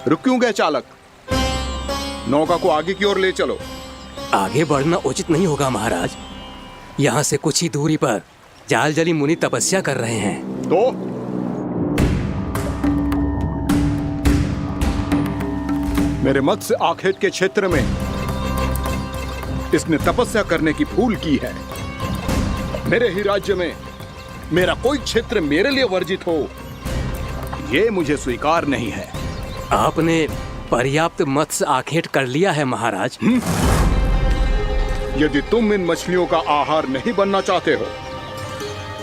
रुक क्यों गए चालक? नौका को आगे की ओर ले चलो। आगे बढ़ना उचित नहीं होगा महाराज। यहाँ से कुछ ही दूरी पर जालजली मुनि तपस्या कर रहे हैं। तो मेरे मत्स्य आखेट के क्षेत्र में इसने तपस्या करने की भूल की है। मेरे ही राज्य में मेरा कोई क्षेत्र मेरे लिए वर्जित हो, यह मुझे स्वीकार नहीं है। आपने पर्याप्त मत्स्य आखेट कर लिया है महाराज। यदि तुम इन मछलियों का आहार नहीं बनना चाहते हो,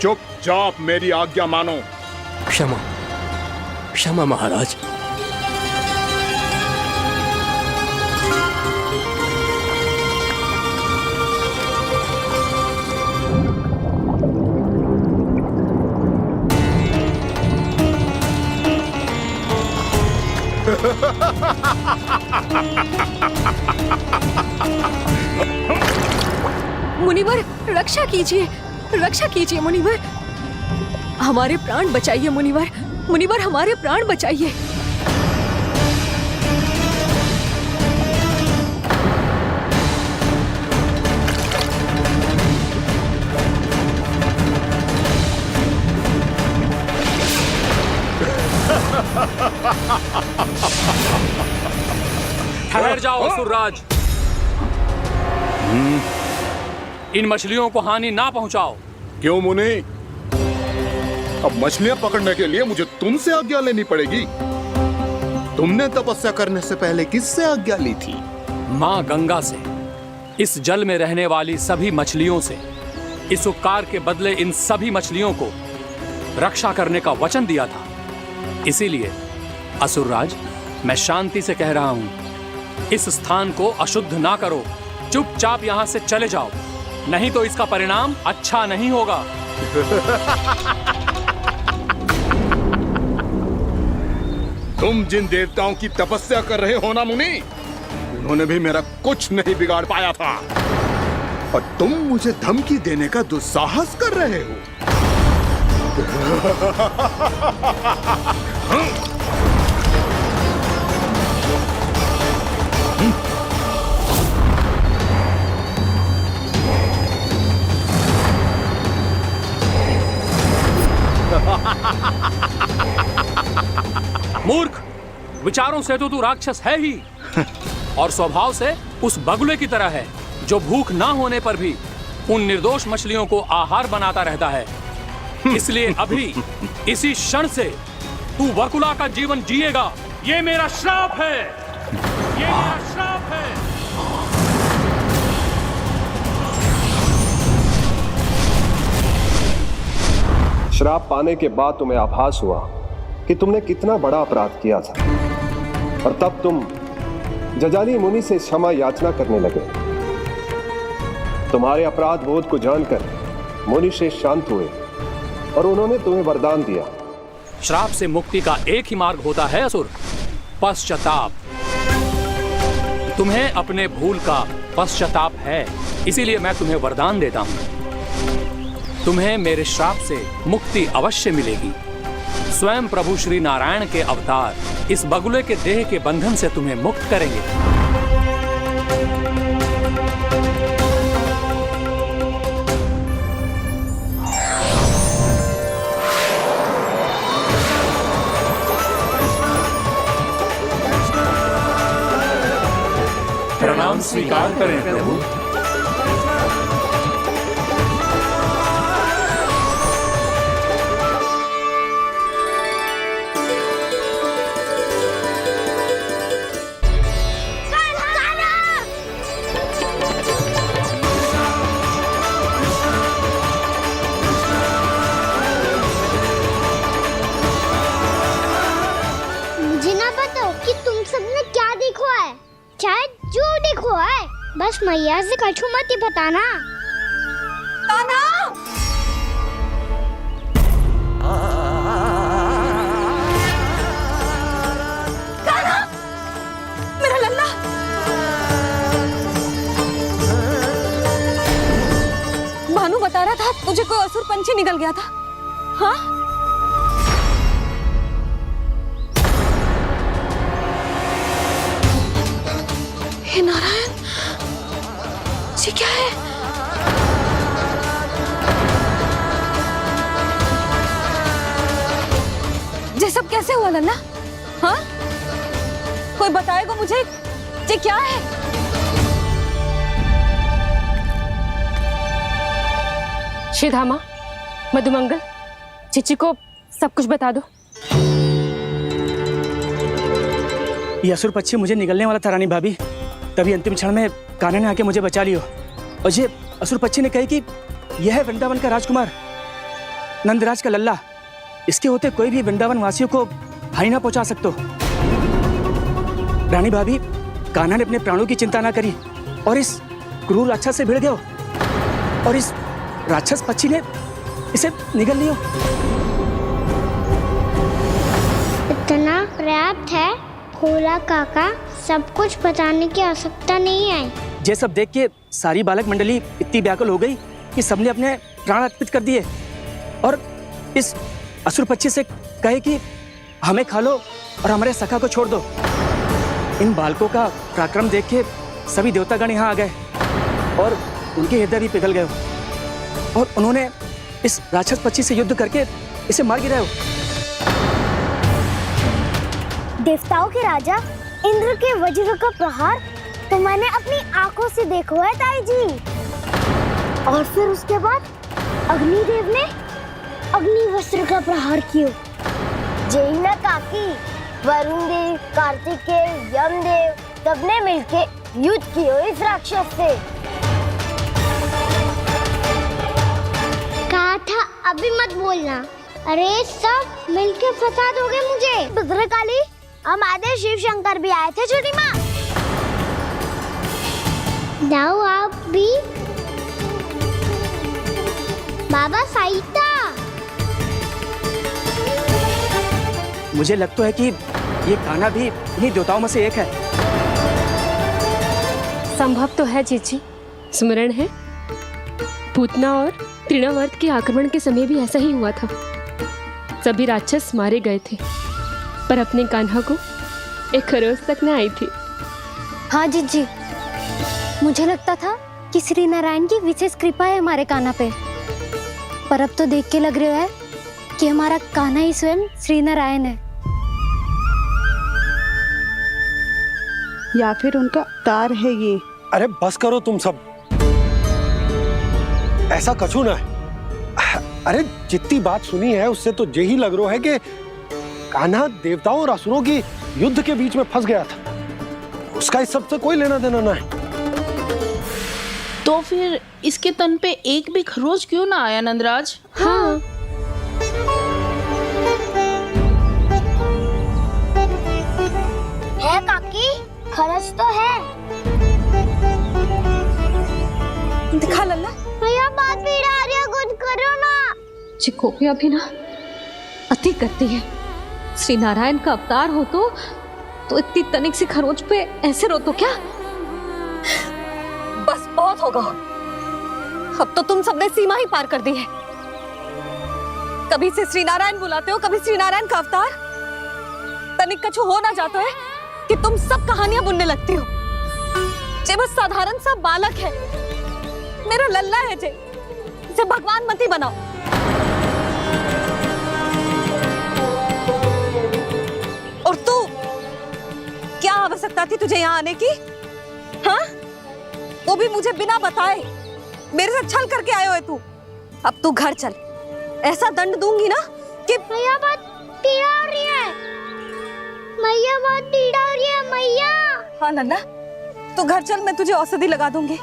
चुपचाप मेरी आज्ञा मानो। क्षमा क्षमा महाराज। मुनिवर, रक्षा कीजिए, रक्षा कीजिए मुनिवर। हमारे प्राण बचाइए मुनिवर, मुनिवर हमारे प्राण बचाइए। ठहर जाओ असुरराज। इन मछलियों को हानि ना पहुंचाओ। क्यों मुनि? अब मछलियां पकड़ने के लिए मुझे तुमसे आज्ञा लेनी पड़ेगी। तुमने तपस्या करने से पहले किससे आज्ञा ली थी? मां गंगा से, इस जल में रहने वाली सभी मछलियों से। इस उपकार के बदले इन सभी मछलियों को रक्षा करने का वचन दिया था। इसीलिए असुरराज, मैं शांति से कह रहा हूं, इस स्थान को अशुद्ध ना करो। चुपचाप यहां से चले जाओ, नहीं तो इसका परिणाम अच्छा नहीं होगा। तुम जिन देवताओं की तपस्या कर रहे हो ना मुनि, उन्होंने भी मेरा कुछ नहीं बिगाड़ पाया था, और तुम मुझे धमकी देने का दुस्साहस कर रहे हो। मूर्ख, विचारों से तो तू राक्षस है ही, और स्वभाव से उस बगुले की तरह है जो भूख ना होने पर भी उन निर्दोष मछलियों को आहार बनाता रहता है। इसलिए अभी इसी क्षण से तू वकुला का जीवन जिएगा। ये मेरा श्राप है, ये मेरा श्राप है। श्राप पाने के बाद तुम्हें आभास हुआ कि तुमने कितना बड़ा अपराध किया था, और तब तुम जजाली मुनि से क्षमा याचना करने लगे। तुम्हारे अपराध बोध को जानकर मुनि से शांत हुए और उन्होंने तुम्हें वरदान दिया। श्राप से मुक्ति का एक ही मार्ग होता है असुर, पश्चाताप। तुम्हें अपने भूल का पश्चाताप है, इसीलिए मैं तुम्हें वरदान देता हूं। तुम्हें मेरे श्राप से मुक्ति अवश्य मिलेगी। स्वयं प्रभु श्री नारायण के अवतार इस बगुले के देह के बंधन से तुम्हें मुक्त करेंगे। प्रणाम स्वीकार करें प्रभु। बस मैया से कछु मत बताना। कान्हा! कान्हा! मेरा लल्ला! भानु बता रहा था तुझे कोई असुर पंछी निकल गया था। हाँ? हे नारायण, ये क्या है? ये सब कैसे हुआ लल्ला? हाँ, कोई बताएगा मुझे ये क्या है? श्रीधामा, मधुमंगल, चिची को सब कुछ बता दो। ये असुर पक्षी मुझे निगलने वाला था रानी भाभी, तभी अंतिम क्षण में कान्हा ने आके मुझे बचा लियो। और ये असुर पक्षी ने कही कि यह है वृंदावन का राजकुमार, नंदराज का लल्ला। इसके होते कोई भी वृंदावन वासियों को हानि ना पहुंचा सकते। रानी भाभी, कान्हा ने अपने प्राणों की चिंता ना करी और इस क्रूर राक्षस से भिड़ गयो और इस राक्षस पक्षी ने इसे निगल लियो। इतना पर्याप्त है भोला काका, सब कुछ बताने की आवश्यकता नहीं है। ये सब देख के सारी बालक मंडली इतनी व्याकुल हो गई कि सबने अपने प्राण अर्पित कर दिए और इस असुर पक्षी से कहे कि हमें खा लो और हमारे सखा को छोड़ दो। इन बालकों का पराक्रम देख के सभी देवतागण यहाँ आ गए और उनके हृदय भी पिघल गए और उन्होंने इस राक्षस पक्षी से युद्ध करके इसे मार गिराया। देवताओं के राजा इंद्र के वज्र का प्रहार तो मैंने अपनी आंखों से देखा है ताई जी। और फिर उसके बाद अग्निदेव ने अग्निवस्त्र का प्रहार किया। जय ना काकी, वरुण देव, कार्तिकेय, यमदेव सबने मिलके युद्ध किया इस राक्षस से। कहा था अभी मत बोलना। अरे सब मिलके फंसा दोगे मुझे। भद्रकाली, हमारे शिव शंकर भी आए थे छोटी माँ। जाओ आप भी। बाबा साईता, मुझे लगता है कि ये कान्हा भी इन्हीं देवताओं में से एक है। संभव तो है चीची। स्मरण है, पूतना और तृणावर्त के आक्रमण के समय भी ऐसा ही हुआ था। सभी राक्षस मारे गए थे, पर अपने कान्हा को एक खरोच तक न आई थी। हाँ जीजी, मुझे लगता था कि श्री नारायण की विशेष कृपा है हमारे कान्हा पे, पर अब तो देख के लग रहा है कि हमारा कान्हा ही स्वयं श्री नारायण है। या फिर उनका अवतार है ये। अरे बस करो तुम सब, ऐसा कछु ना है। अरे जितनी बात सुनी है उससे तो यही लग रहा है कि कान्हा देवताओं और असुरों की युद्ध के बीच में फंस गया था। उसका इस सब से कोई लेना देना ना है। तो फिर इसके तन पे एक भी खरोच क्यों ना आया नंदराज? हाँ, है काकी, खरच तो है। दिखा लल्ला। भैया बात पीड़ा आ रही है, कुछ करो ना। चिकोपिया भी ना अति करती है। श्री नारायण का अवतार हो तो इतनी तनिक सी खरोच पे ऐसे रो तो क्या? बस बहुत होगा। अब तो तुम सबने सीमा ही पार कर दी है। कभी से श्री नारायण बुलाते हो, कभी श्री नारायण का अवतार। तनिक कछु हो ना जाता है कि तुम सब कहानियां बुनने लगती हो। जे बस साधारण सा बालक है, मेरा लल्ला है जे, इसे भगवान मत ही बनाओ। और तू, क्या आवश्यकता थी तुझे यहाँ आने की? हाँ, वो भी मुझे बिना बताए। मेरे से छल करके आए हो तू। अब तू घर चल, ऐसा दंड दूंगी ना कि मैया बहुत पीड़ा हो रही है। मैया बहुत पीड़ा हो रही है मैया। हाँ नन्ना, तू घर चल, मैं तुझे औषधि लगा दूंगी।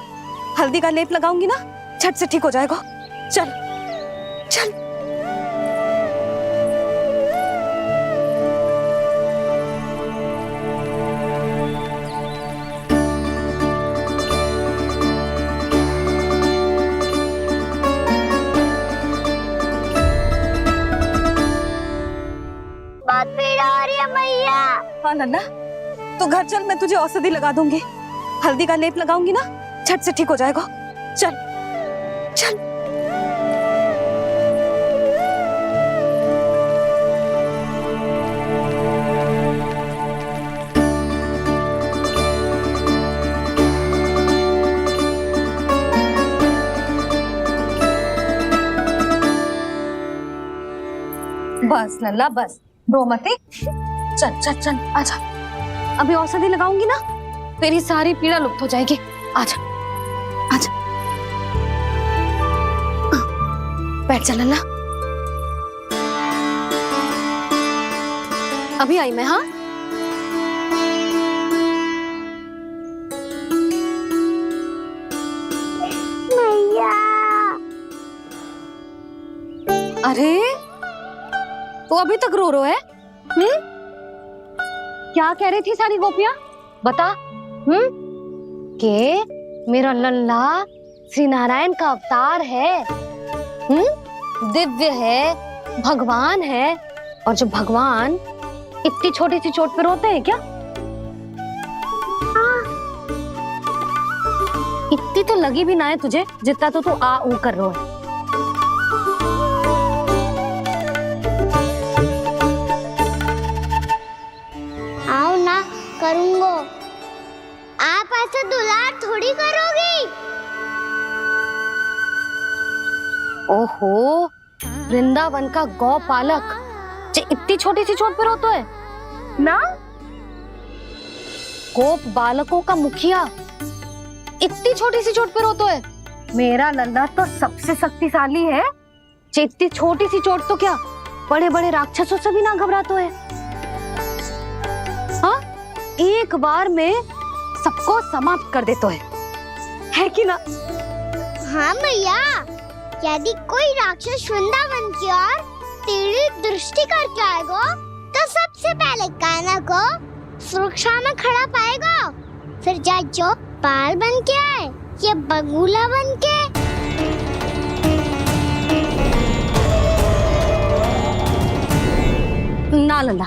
हल्दी का लेप लगाऊंगी ना, झट से ठीक हो जाएगा। चल चल। बहुत पीड़ा हो रही है मैया। हाँ नन्ना, तू घर चल, मैं तुझे औषधि लगा दूंगी। हल्दी का लेप लगाऊंगी ना, झट से ठीक हो जाएगा। चल चल। बस लल्ला बस, रो मत। चल चल चल आजा, अभी औषधि लगाऊंगी ना तेरी सारी पीड़ा लुप्त हो जाएगी। आजा आजा, बैठ जा लल्ला। अभी आई मैं। हाँ मैया। अरे तो अभी तक रो रो है? क्या कह रही थी सारी गोपियां, बता। के मेरा लल्ला श्री नारायण का अवतार है, दिव्य है, भगवान है। और जो भगवान इतनी छोटी सी चोट पे रोते हैं क्या? इतनी तो लगी भी ना है तुझे जितना तो तू आ ऊ कर रो है। आओ ना करूंगो, आप ऐसे दुलार थोड़ी करोगी। ओहो, वृंदावन का गौपालक जो इतनी छोटी सी चोट पे रोता है ना, गोप बालकों का मुखिया इतनी छोटी सी चोट पे रोता है। मेरा लल्ला तो सबसे शक्तिशाली है, जो इतनी छोटी सी चोट तो क्या बड़े बड़े राक्षसों से भी ना घबराता है। हाँ, एक बार में सबको समाप्त कर देता है कि ना? हाँ मैया, यदि कोई राक्षस वृंदावन की ओर तेरी दृष्टि करके आएगा तो सबसे पहले कान्हा को सुरक्षा में खड़ा पाएगा, फिर चाहे जो बाल बन के आए या बगुला बन के। ना लल्ला,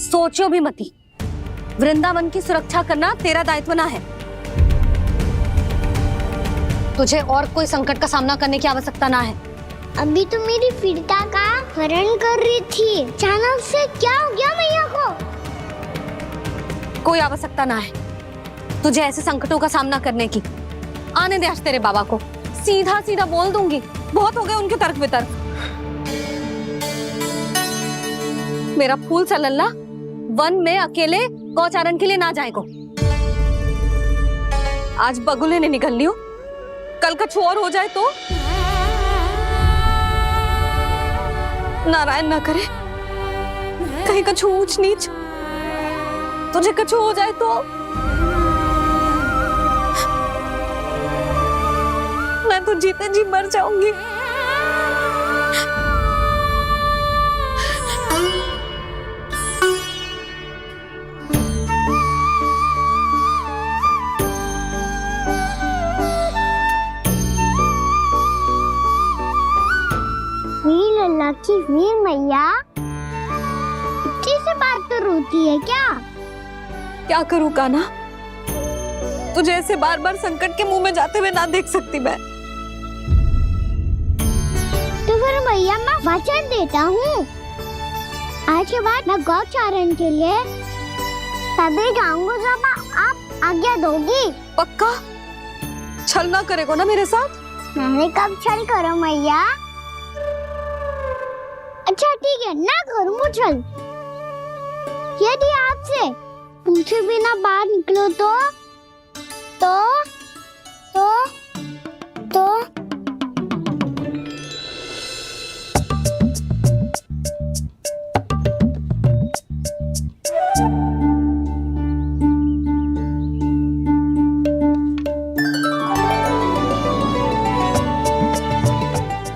सोचो भी मती, वृंदावन की सुरक्षा करना तेरा दायित्व ना है। तुझे और कोई संकट का सामना करने की आवश्यकता ना है। अभी तो मेरी पीड़िता का हरण कर रही थी, अचानक से क्या हो गया मैया को? कोई आवश्यकता ना है तुझे ऐसे संकटों का सामना करने की। आने दे आज तेरे बाबा को, सीधा सीधा बोल दूंगी। बहुत हो गए उनके तर्क वितर्क। मेरा फूल सा लल्ला वन में अकेले गौचारण के लिए ना जाएगो। आज बगुले ने निकल लियो, कल कछु और हो जाए तो? नारायण ना करे, कहीं कछु ऊंच नीच तुझे कछु हो जाए तो? मैं तो जीते जी मर जाऊंगी। वीर लल्ला की वीर मैया इतनी सी बात तो रोती है क्या? क्या करूं कान्हा, तुझे ऐसे बार बार संकट के मुंह में जाते हुए ना देख सकती मैं। तो फिर मैया मैं वचन देता हूँ, आज के बाद मैं गौचारण के लिए तभी जाऊंगा जब आप आज्ञा दोगी। पक्का? छल ना करेगो ना मेरे साथ? मैंने कब छल करो मैया? अच्छा ठीक है, ना करूँ छल। यदि आपसे पूछे बिना बाहर निकलो तो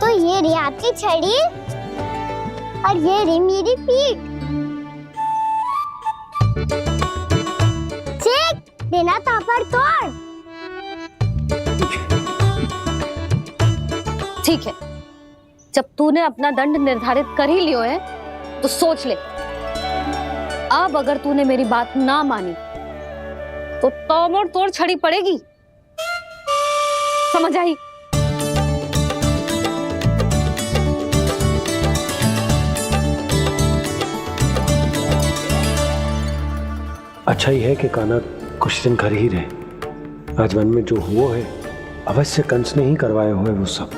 ये रही आपकी छड़ी और ये रही मेरी पीठ। देना तापर तोड़। ठीक है, जब तूने अपना दंड निर्धारित कर ही लियो है तो सोच ले, अब अगर तूने मेरी बात ना मानी तो तोड़ तोड़ छड़ी पड़ेगी, समझ आई? अच्छा ही है कि कान्हा कुछ दिन घर ही रहे। आज वन में जो हुआ है अवश्य कंस ने ही करवाए हुए वो सब।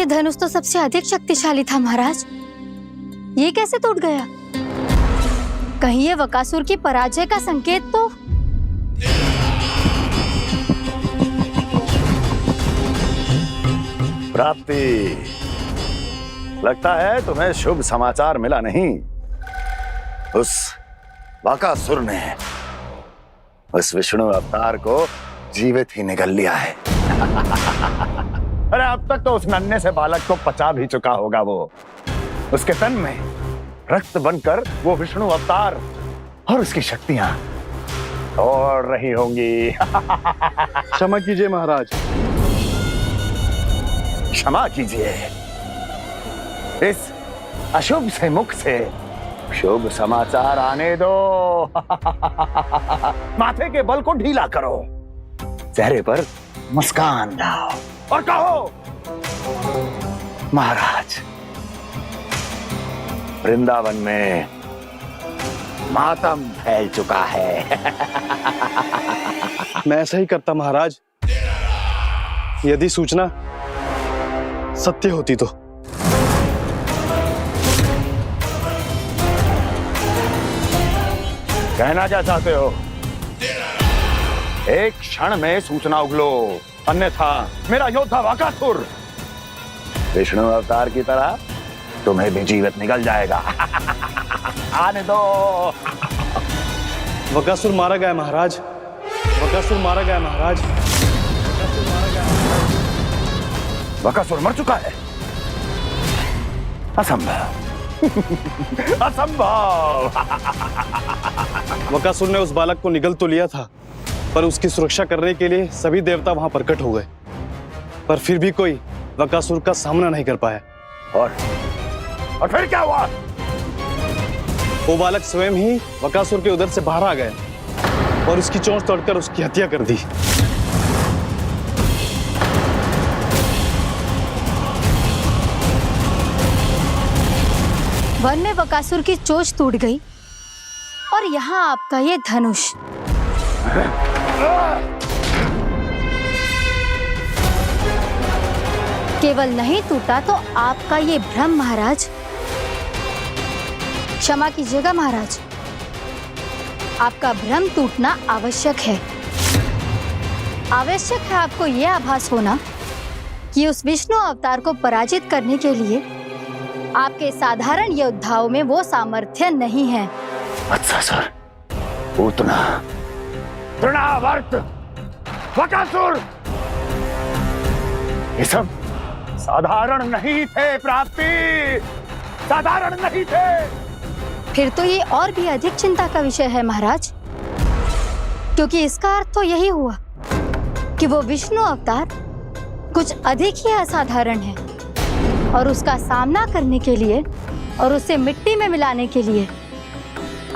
ये धनुष तो सबसे अधिक शक्तिशाली था महाराज। ये कैसे टूट गया? कहीं ये बकासुर की पराजय का संकेत तो? प्राप्ति, लगता है तुम्हें शुभ समाचार मिला नहीं। उस बकासुर ने उस विष्णु अवतार को जीवित ही निगल लिया है। अरे अब तक तो उस नन्हे से बालक को पचा भी चुका होगा वो। उसके तन में रक्त बनकर वो विष्णु अवतार और उसकी शक्तियां और रही होंगी। क्षमा कीजिए महाराज। क्षमा कीजिए। इस अशुभ से मुख से शुभ समाचार आने दो। माथे के बल को ढीला करो, चेहरे पर मुस्कान लाओ और कहो, महाराज, वृंदावन में मातम फैल चुका है। मैं ऐसा ही करता महाराज, यदि सूचना सत्य होती तो। कहना क्या चाहते हो? एक क्षण में सूचना उगलो, अन्यथा मेरा योद्धा बकासुर विष्णु अवतार की तरह तुम्हें भी जीवित निकल जाएगा। आने दो। बकासुर मारा गया महाराज, बकासुर मारा गया महाराज। बकासुर मर चुका है? असंभव। असंभव। बकासुर ने उस बालक को निगल तो लिया था, पर उसकी सुरक्षा करने के लिए सभी देवता वहां प्रकट हो गए, पर फिर भी कोई बकासुर का सामना नहीं कर पाया। और फिर क्या हुआ? वो बालक स्वयं ही बकासुर के उदर से बाहर आ गया और उसकी चोंच तोड़कर उसकी हत्या कर दी। वन में बकासुर की चोंच टूट गई और यहाँ आपका ये धनुष। केवल नहीं टूटा तो आपका ये भ्रम महाराज। क्षमा कीजिएगा महाराज, आपका भ्रम टूटना आवश्यक है। आवश्यक है आपको यह आभास होना कि उस विष्णु अवतार को पराजित करने के लिए आपके साधारण योद्धाओं में वो सामर्थ्य नहीं है। अच्छा सर, पूतना, तृणावर्त, बकासुर, ये सब साधारण नहीं थे प्राप्ति, साधारण नहीं थे। फिर तो ये और भी अधिक चिंता का विषय है महाराज, क्योंकि इसका अर्थ तो यही हुआ कि वो विष्णु अवतार कुछ अधिक ही असाधारण है और उसका सामना करने के लिए और उसे मिट्टी में मिलाने के लिए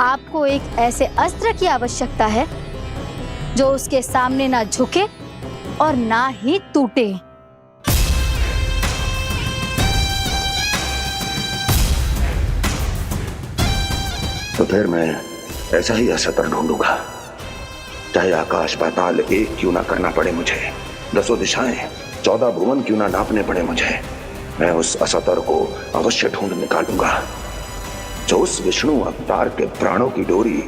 आपको एक ऐसे अस्त्र की आवश्यकता है जो उसके सामने ना झुके और ना ही टूटे। तो फिर मैं ऐसा ही अस्त्र ढूंढूंगा, चाहे आकाश पाताल एक क्यों ना करना पड़े मुझे, 10 दिशाएं 14 भुवन क्यों ना नापने पड़े मुझे। मैं उस अस्त्र को अवश्य ढूंढ निकालूंगा जो उस विष्णु अवतार के प्राणों की डोरी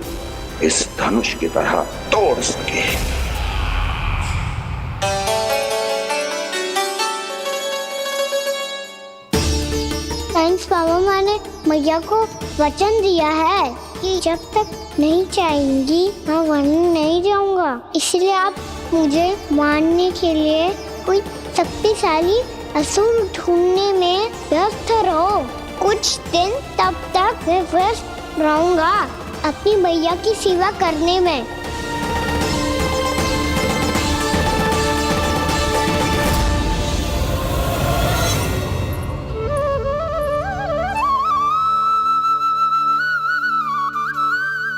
इस धनुष की तरह तोड़ सके। थैंक्स बाबा, मैंने मैया को वचन दिया है कि जब तक नहीं चाहेंगी मैं वन नहीं जाऊंगा। इसलिए आप मुझे मारने के लिए कोई शक्तिशाली असुर ढूंढने में व्यस्त रहो। कुछ दिन तब तक मैं व्यस्त रहूंगा अपनी मैया की सेवा करने में।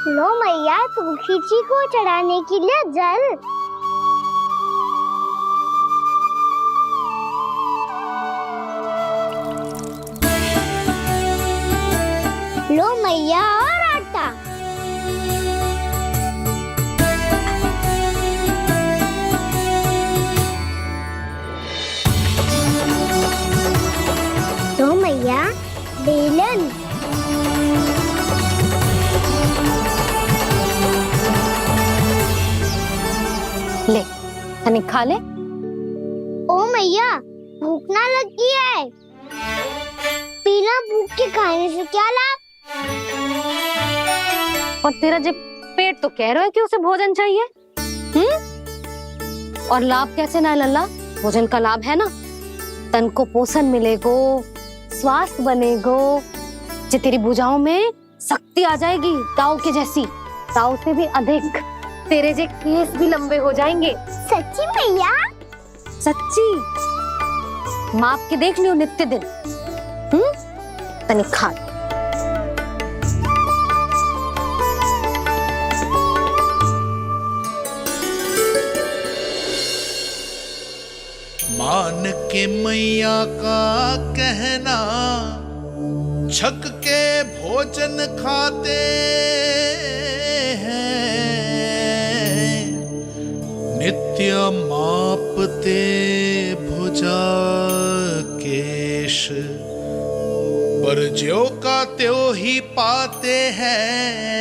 लो मैया, तुलसी जी को चढ़ाने के लिए जल। लो मैया, और आटा। मैया, बेलन। ले तनिक खा ले। ओ मैया, भूख ना लगी है। बिना भूख के खाने से क्या लाभ? और तेरा जब पेट तो कह रहा है कि उसे भोजन चाहिए। और लाभ कैसे ना लल्ला? भोजन का लाभ है ना, तन को पोषण मिलेगो, स्वास्थ्य बनेगो, जे तेरी भुजाओं में शक्ति आ जाएगी ताऊ के जैसी, ताऊ से भी अधिक। तेरे जे केस भी लंबे हो जाएंगे। सच्ची मैया? सच्ची। माप के देख लियो नित्य दिन। तनिक खा। मान के मैया का कहना, छक के भोजन खाते हैं, नित्य मापते भुजा केश, पर ज्यों का त्यों ही पाते हैं।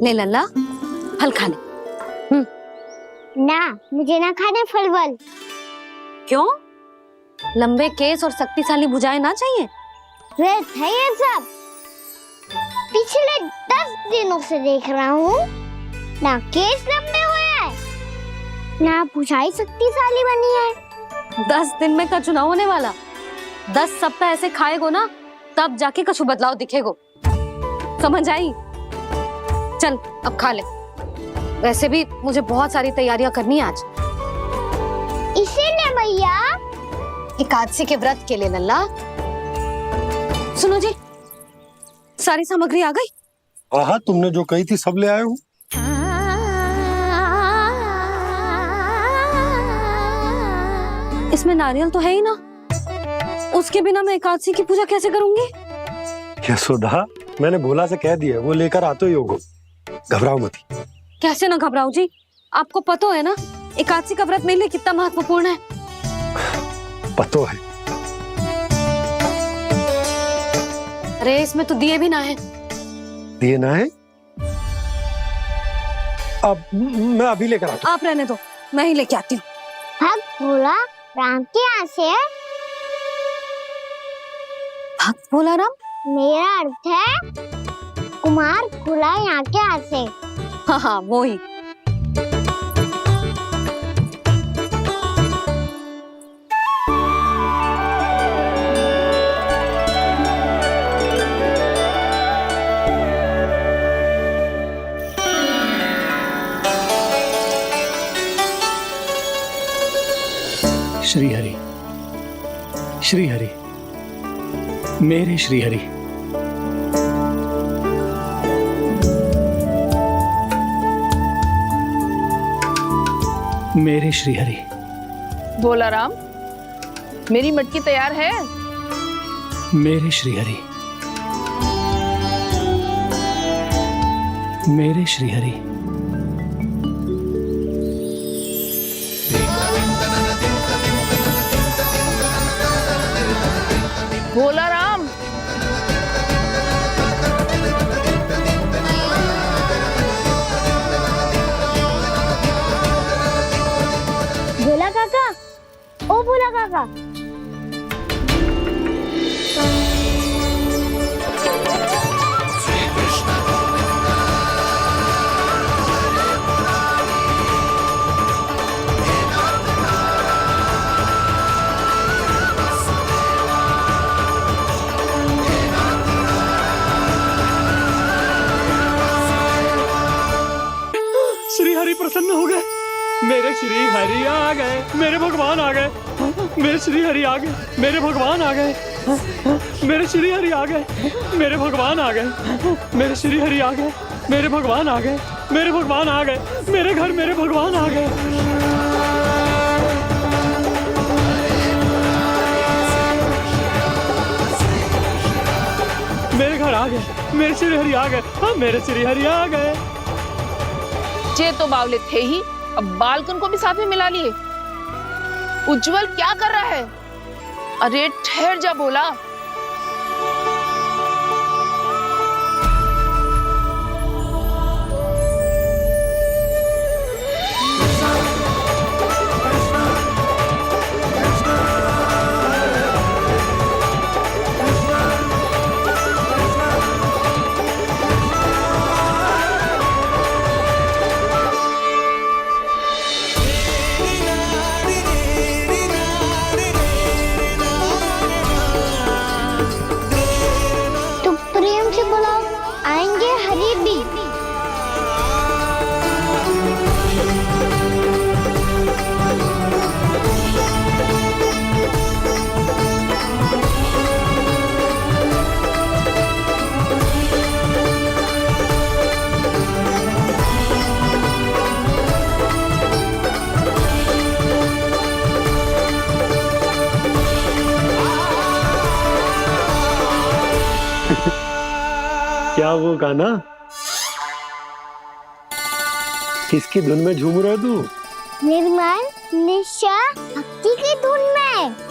ले लल्ला, फल खा ले। ना, मुझे ना खाने फल वल। क्यों? लंबे केस और शक्तिशाली भुजाएं ना चाहिए? व्यर्थ है ये सब। पिछले 10 दिनों से देख रहा हूँ, ना केस लंबे हुए हैं, ना भुजाएं शक्तिशाली बनी है। 10 दिन में का चुनाव होने वाला। 10 सप्ताह ऐसे खाएगो ना, तब जाके कुछ बदलाव दिखेगो। समझ आई? चल अब खा ले। वैसे भी मुझे बहुत सारी तैयारियां करनी है आज। इसीलिए मैया, एकादशी के व्रत के लिए लल्ला। सुनो जी, सारी सामग्री आ गई? हाँ, तुमने जो कही थी सब ले आए हूँ। इसमें नारियल तो है ही ना, उसके बिना मैं एकादशी की पूजा कैसे करूंगी? यशोदा, मैंने भोला से कह दिया, वो लेकर आते ही होगा, घबराओ मत। कैसे ना घबराओ जी, आपको पता है ना एकादशी का व्रत मेरे लिए कितना महत्वपूर्ण है। पता है। अरे इसमें तो दिए भी ना है। दिए ना है? अब मैं अभी लेकर आता हूँ। आप रहने दो, मैं ही लेके आती हूँ। भक्त भोला राम के यहाँ से है? भक्त भोला राम? मेरा अर्थ है कुमार खुला यहाँ के यहाँ से। हाँ हाँ, वो ही। श्री हरि, श्री हरि, मेरे श्री हरि। मेरे श्री हरि। भोला राम, मेरी मटकी तैयार है? मेरे श्री हरि, मेरे श्री हरि। भोला राम, भोला काका, ओ भोला काका। श्री हरि प्रसन्न हो गए। मेरे श्री हरि आ गए, मेरे भगवान आ गए। मेरे श्री हरि आ गए, मेरे भगवान आ गए। मेरे श्री हरि आ गए, मेरे भगवान आ गए। मेरे श्री हरि आ गए, मेरे भगवान आ गए। मेरे भगवान आ गए, मेरे घर मेरे भगवान आ गए। मेरे घर आ गए, मेरे श्री हरि आ गए। हाँ, मेरे श्री हरि आ गए। जे तो बावले थे ही, अब बालकन को भी साथ में मिला लिए। उज्जवल क्या कर रहा है? अरे ठहर जा बोला। क्या वो गाना? किसकी धुन में झूम रहा तू? निर्मल निशा भक्ति की धुन में।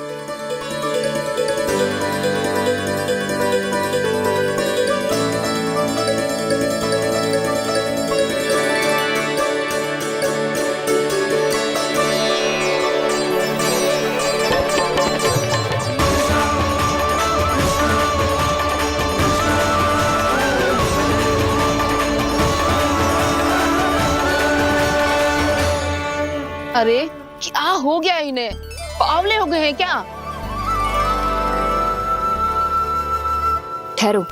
अरे क्या हो गया इन्हें? बावले हो गए हैं क्या? ठहरो,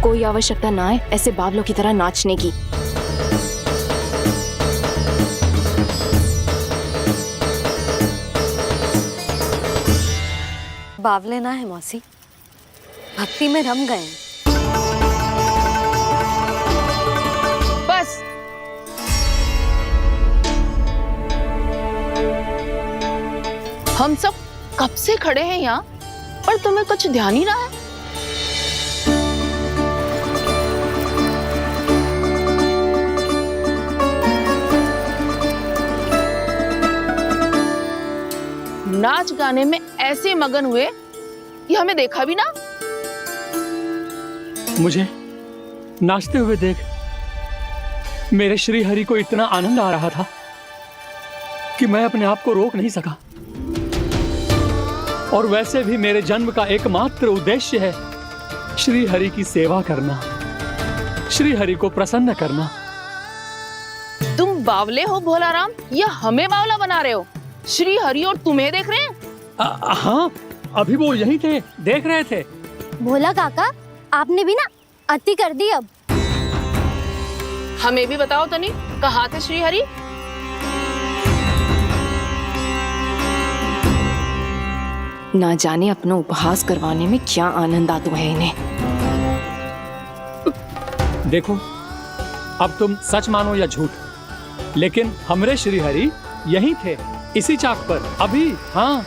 कोई आवश्यकता ना है ऐसे बावलों की तरह नाचने की। बावले ना है मौसी, भक्ति में रम गए। बस हम सब कब से खड़े हैं यहाँ, पर तुम्हें कुछ ध्यान ही रहा है। नाच गाने में ऐसे मगन हुए कि हमें देखा भी ना। मुझे नाचते हुए देख मेरे श्री हरि को इतना आनंद आ रहा था कि मैं अपने आप को रोक नहीं सका। और वैसे भी मेरे जन्म का एकमात्र उद्देश्य है श्री हरि की सेवा करना, श्री हरि को प्रसन्न करना। तुम बावले हो भोलाराम, या हमें बावला बना रहे हो? श्री हरि और तुम्हें देख रहे हैं? हाँ, अभी वो यहीं थे, देख रहे थे। भोला काका, आपने भी ना अति कर दी। अब हमें भी बताओ तनी, कहाँ थे श्री हरि? ना जाने अपना उपहास करवाने में क्या आनंद आता है इन्हें। देखो, अब तुम सच मानो या झूठ, लेकिन हमरे श्री हरि यहीं थे, इसी चाक पर अभी। हाँ,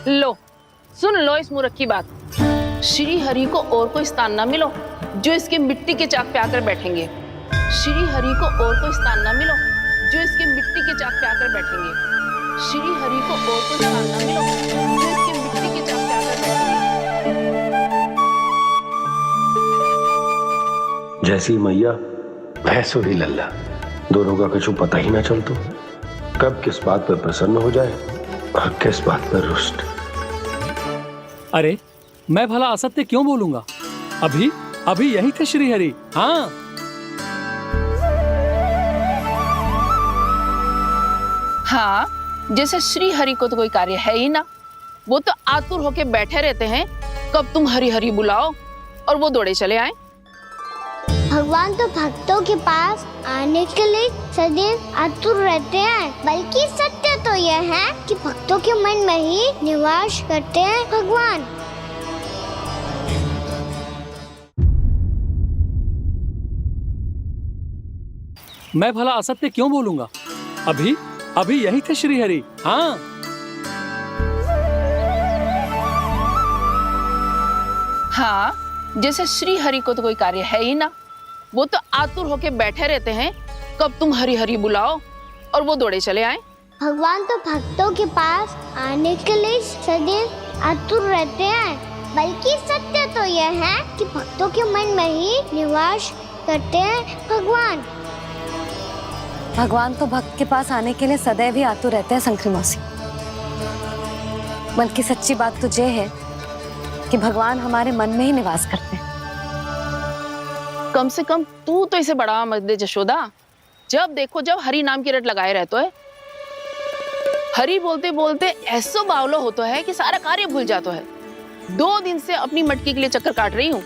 लो सुन लो इस मूर्ख की बात। श्री हरि को और कोई स्थान ना मिलो जो इसके मिट्टी के चाक पे आकर बैठेंगे। श्री हरि को और कोई स्थान ना मिलो जो इसके मिट्टी के चाक पे आकर बैठेंगे। श्री हरि को और कोई स्थान ना मिलो जो इसके मिट्टी के चाक पे आकर बैठेंगे। जैसी मैया भैंसो ही लल्ला, दोनों का कुछ पता ही ना चलतो, कब किस बात पर प्रसन्न हो जाए और किस बात पर रुष्ट। अरे मैं भला असत्य क्यों बोलूंगा? अभी अभी यही थे श्री हरि। हाँ, हाँ, जैसे श्री हरि को तो कोई कार्य है ही ना, वो तो आतुर होके बैठे रहते हैं कब तुम हरि हरि बुलाओ और वो दौड़े चले आए। भगवान तो भक्तों के पास आने के लिए सदैव आतुर रहते हैं, बल्कि सत्य तो यह है कि भक्तों के मन में ही निवास करते हैं भगवान। मैं भला असत्य क्यों बोलूंगा? अभी अभी यही थे श्रीहरि। हाँ, हाँ, जैसे श्री हरि को तो कोई कार्य है ही ना। वो तो आतुर होके बैठे रहते हैं, कब तुम हरि हरि बुलाओ और वो दौड़े चले आए। भगवान तो भक्तों के पास आने के लिए सदैव आतुर रहते हैं, बल्कि सत्य तो यह है कि भक्तों के मन में ही निवास करते हैं भगवान। भगवान तो भक्त के पास आने के लिए सदैव ही आतुर रहते हैं शंकरी मौसी। बल्कि सच्ची बात तो ये है कि भगवान हमारे मन में ही निवास करते हैं। कम से कम तू तो इसे बढ़ावा मत दे जशोदा। जब देखो जब हरि नाम की रट लगाए रहते है। हरि बोलते बोलते ऐसो बावलो होता है कि सारा कार्य भूल जाता है। 2 दिन से अपनी मटकी के लिए चक्कर काट रही हूँ।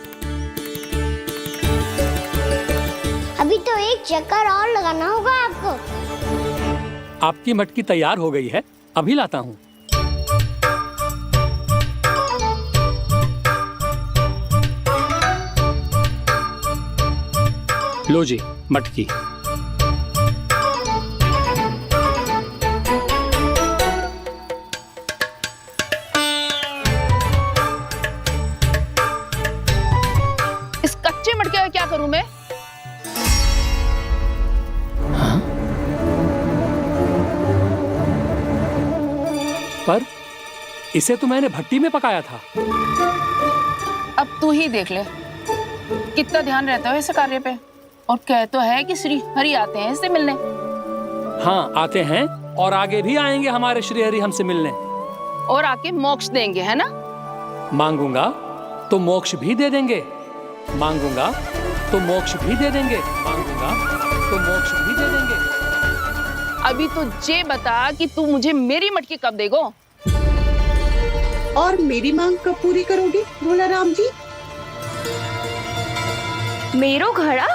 अभी तो एक चक्कर और लगाना होगा आपको। आपकी मटकी तैयार हो गई है, अभी लाता हूँ। लो जी मटकी। इस कच्चे मटके का क्या करूं मैं? पर इसे तो मैंने भट्टी में पकाया था। अब तू ही देख ले कितना ध्यान रहता है इस कार्य पे। और कह तो है कि श्री हरि आते हैं इससे मिलने। हाँ आते हैं और आगे भी आएंगे हमारे श्री हरि हमसे मिलने। और आके मोक्ष देंगे, है ना? मांगूंगा तो मोक्ष भी दे देंगे, मांगूंगा तो मोक्ष भी दे देंगे, मांगूंगा तो मोक्ष भी दे देंगे। अभी तो ये बता कि तू मुझे मेरी मटकी कब देगो? और मेरी मांग कब पूरी करोगे भोला राम जी? मेरो घड़ा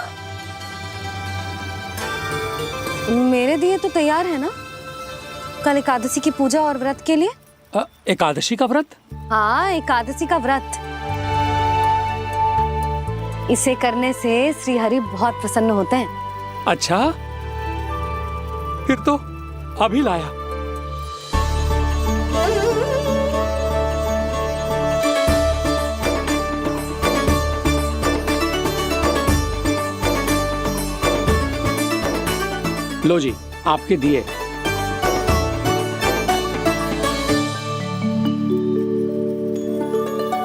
मेरे दिए तो तैयार है ना, कल एकादशी की पूजा और व्रत के लिए। एकादशी का व्रत? हाँ, एकादशी का व्रत। इसे करने से श्री हरि बहुत प्रसन्न होते हैं। अच्छा, फिर तो अभी लाया। लो जी आपके दिए।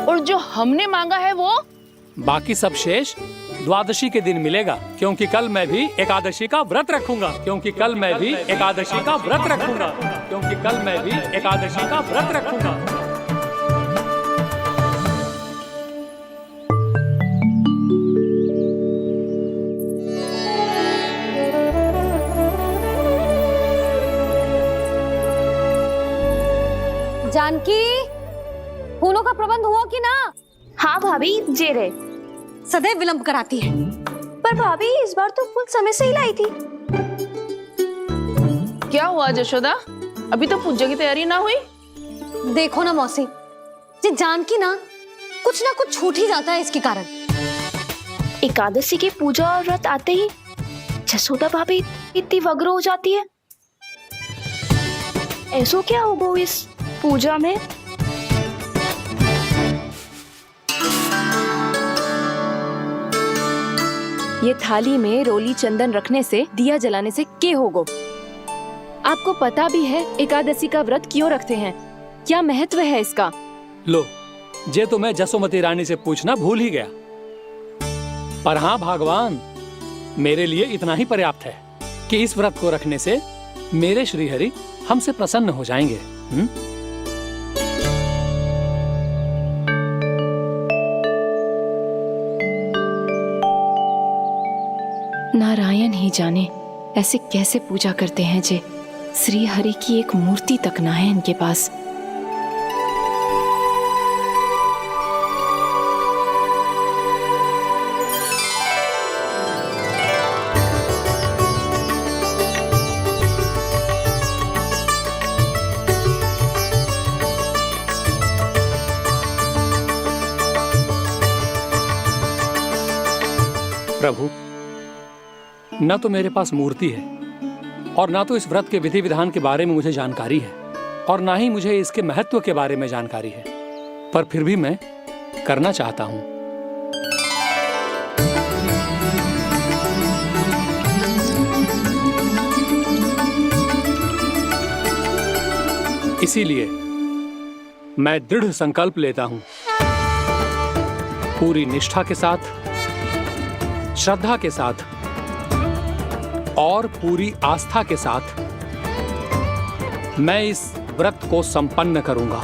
और जो हमने मांगा है वो? बाकी सब शेष द्वादशी के दिन मिलेगा, क्योंकि कल मैं भी एकादशी का व्रत रखूंगा, क्योंकि कल मैं भी एकादशी का व्रत रखूंगा, क्योंकि कल मैं भी एकादशी का व्रत रखूंगा। जानकी, फूलों का प्रबंध हुआ कि ना? हाँ भाभी, जे रे। सदैव विलंब कराती है। पर भाभी इस बार तो फूल समय से ही लाई थी। क्या हुआ जशोदा? अभी तो पूजा की तैयारी ना हुई? देखो ना मौसी, ये जानकी ना कुछ छूट ही जाता है इसके कारण। एकादशी की पूजा और व्रत आते ही जसोदा भाभी इतनी वग्र हो जाती है। ऐसो क्या होगा इस पूजा में? ये थाली में रोली चंदन रखने से, दिया जलाने से के होगो? आपको पता भी है एकादशी का व्रत क्यों रखते हैं? क्या महत्व है इसका? लो, जे तो मैं जसोमती रानी से पूछना भूल ही गया। पर हाँ भगवान, मेरे लिए इतना ही पर्याप्त है कि इस व्रत को रखने से मेरे श्री हरि हमसे प्रसन्न हो जाएंगे। नारायण ही जाने ऐसे कैसे पूजा करते हैं जे श्री हरि की एक मूर्ति तक ना है इनके पास। न तो मेरे पास मूर्ति है और ना तो इस व्रत के विधि विधान के बारे में मुझे जानकारी है और ना ही मुझे इसके महत्व के बारे में जानकारी है, पर फिर भी मैं करना चाहता हूं। इसीलिए मैं दृढ़ संकल्प लेता हूं, पूरी निष्ठा के साथ, श्रद्धा के साथ और पूरी आस्था के साथ मैं इस व्रत को संपन्न करूंगा।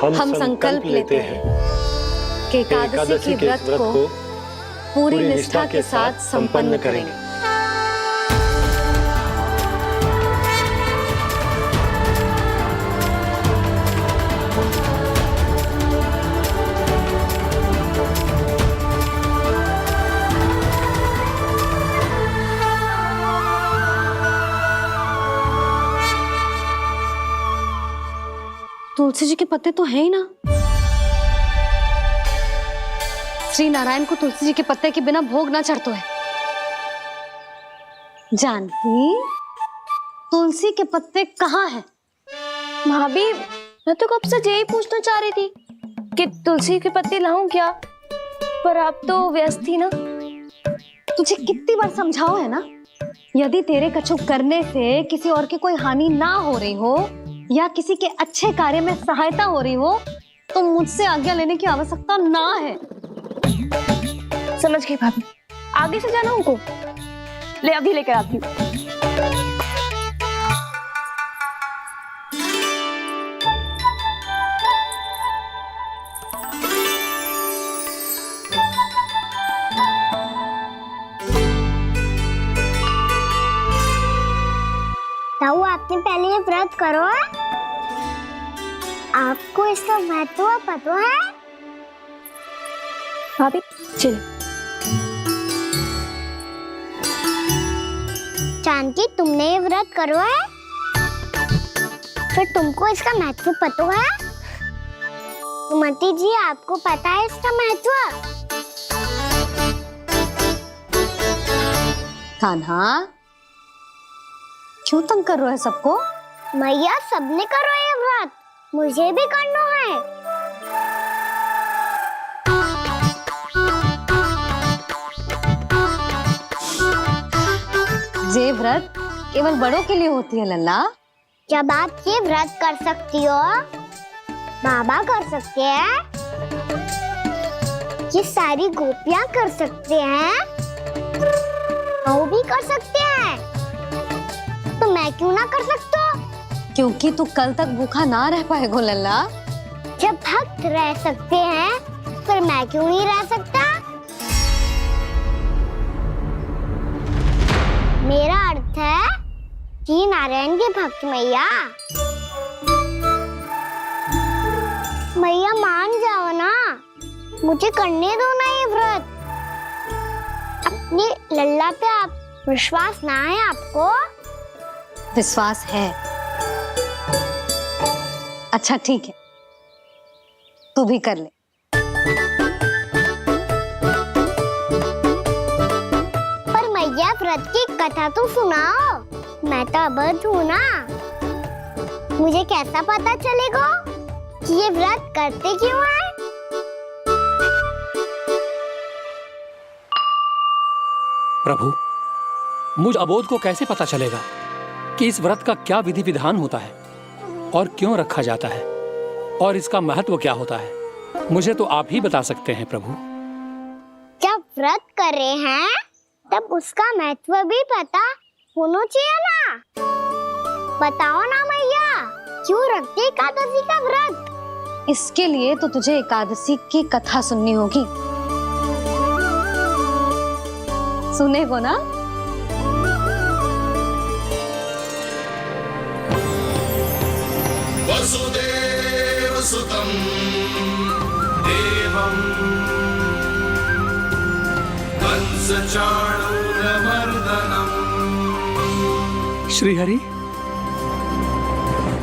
हम संकल्प लेते हैं कि एकादशी के व्रत को पूरी निष्ठा के साथ संपन्न करेंगे। तुलसी जी के पत्ते तो हैं ही ना। श्री नारायण को तुलसी जी के पत्ते के बिना भोग ना चढ़तो है। जानकी, तुलसी के पत्ते कहाँ हैं? भाभी, मैं तो कब से यही पूछना चाह रही थी कि तुलसी के पत्ते लाऊं क्या, पर आप तो व्यस्त थी ना। तुझे कितनी बार समझाओ है ना, यदि तेरे कछु करने से किसी और की कोई हानि ना हो रही हो या किसी के अच्छे कार्य में सहायता हो रही हो तो मुझसे आज्ञा लेने की आवश्यकता ना है। समझ गई भाभी, आगे से जाना उनको। ले अभी लेकर आती हूँ। ताऊ, आपने पहले ये व्रत करो है? आपको इसका महत्व पता है? भाभी चलो। जानकी, तुमने ये व्रत करो है? फिर तुमको इसका महत्व पता है? सुमति जी, आपको पता है इसका महत्व? कान्हा, क्यों तंग कर रहे हो सबको? मैया, सबने करो ये व्रत, मुझे भी करना है। ये व्रत केवल बड़ों के लिए होती है लल्ला। जब आप ये व्रत कर सकती हो, बाबा कर सकते हैं, ये सारी गोपियां कर सकते हैं, वो भी कर सकते हैं, तो मैं क्यों ना कर सकता? क्योंकि तू कल तक भूखा ना रह पाएगा लल्ला। जब भक्त रह सकते हैं, फिर मैं क्यों नहीं रह सकता? मेरा अर्थ है कि नारायण के भक्त मैया। मैया, मान जाओ ना, मुझे करने दो ना ये व्रत। अपनी लल्ला पे आप विश्वास ना है आपको? विश्वास है। अच्छा ठीक है, तू भी कर ले। पर मैया, व्रत की कथा तो सुनाओ, मैं तो अबध हूँ ना। मुझे कैसा पता चलेगा कि ये व्रत करते क्यों हैं? प्रभु, मुझ अबोध को कैसे पता चलेगा कि इस व्रत का क्या विधि विधान होता है और क्यों रखा जाता है और इसका महत्व क्या होता है? मुझे तो आप ही बता सकते हैं प्रभु। जब व्रत कर रहे हैं तब उसका महत्व भी पता होना चाहिए ना। बताओ ना मैया, क्यों रखते एकादशी का व्रत? इसके लिए तो तुझे एकादशी की कथा सुननी होगी। सुनेगो ना? वसुदेव सुतं देवं कंसचाणूरमर्दनम् श्रीहरि,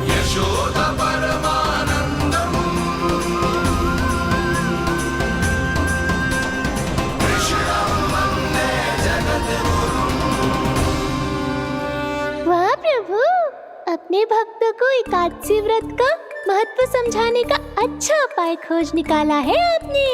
यशोदा परमानंदम् अपने भक्तों को एकादशी व्रत का महत्व समझाने का अच्छा उपाय खोज निकाला है आपने।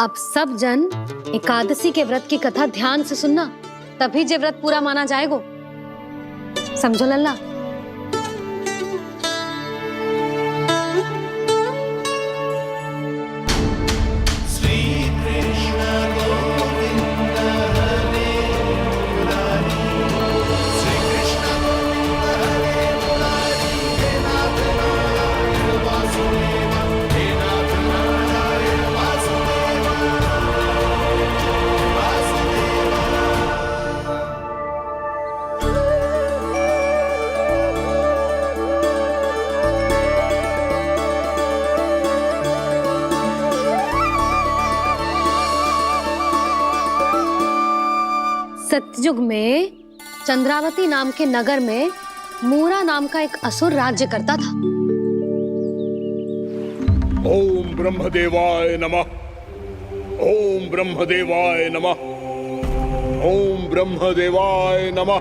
अब सब जन एकादशी के व्रत की कथा ध्यान से सुनना, तभी जे व्रत पूरा माना जाएगा। समझो लल्ला। सतयुग में चंद्रावती नाम के नगर में मूरा नाम का एक असुर राज्य करता था। ओम ब्रह्मदेवाय नमः। ओम ब्रह्मदेवाय नमः। ओम ब्रह्मदेवाय नमः।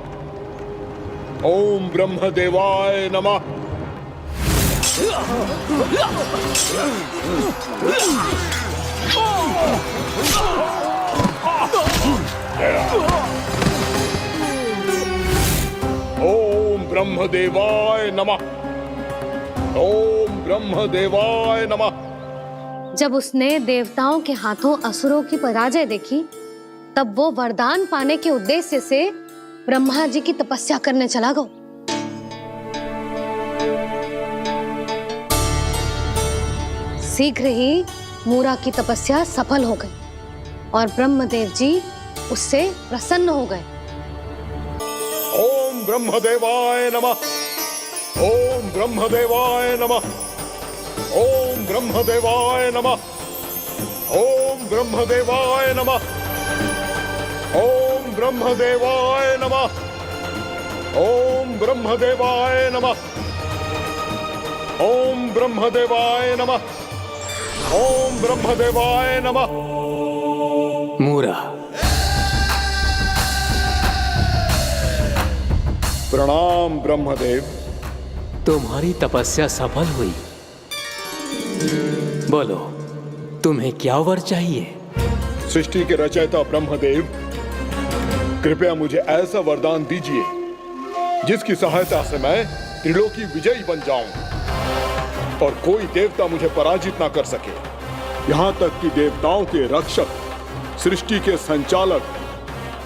ओम ब्रह्मदेवाय नमः। ओम ब्रह्मदेवाय नमः। ओम ब्रह्मदेवाय नमः। जब उसने देवताओं के हाथों असुरों की पराजय देखी, तब वो वरदान पाने के उद्देश्य से ब्रह्मा जी की तपस्या करने चला गया। शीघ्र ही मूरा की तपस्या सफल हो गई और ब्रह्मदेव जी उससे प्रसन्न हो गए। ओम ब्रह्मदेवाय नमः। ओम ब्रह्मदेवाय नमः। ओम ब्रह्मदेवाय नमः। ओम ब्रह्मदेवाय नमः। ओम ब्रह्मदेवाय नमः। ओम ब्रह्मदेवाय नमः। ओम ब्रह्मदेवाय नमः। ओम ब्रह्मदेवाय नमः। मूरा, प्रणाम ब्रह्मदेव। तुम्हारी तपस्या सफल हुई। बोलो, तुम्हें क्या वर चाहिए? सृष्टि के रचयिता ब्रह्मदेव, कृपया मुझे ऐसा वरदान दीजिए जिसकी सहायता से मैं त्रिलोकी विजयी बन जाऊं और कोई देवता मुझे पराजित ना कर सके। यहाँ तक कि देवताओं के रक्षक, सृष्टि के संचालक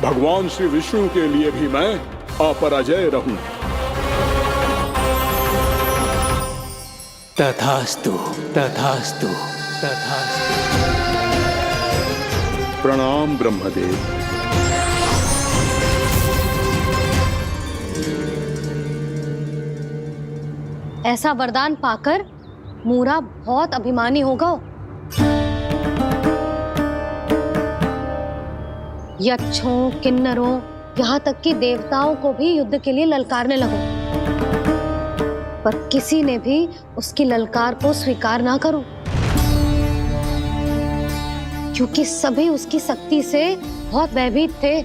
भगवान श्री विष्णु के लिए भी मैं अपराजय रहूं। तथास्तु, तथास्तु, तथास्तु। प्रणाम ब्रह्मदेव। ऐसा वरदान पाकर मूरा बहुत अभिमानी होगा। यक्षों, किन्नरों, यहाँ तक कि देवताओं को भी युद्ध के लिए ललकारने लगा, पर किसी ने भी उसकी ललकार को स्वीकार ना करो, क्योंकि सभी उसकी शक्ति से बहुत भयभीत थे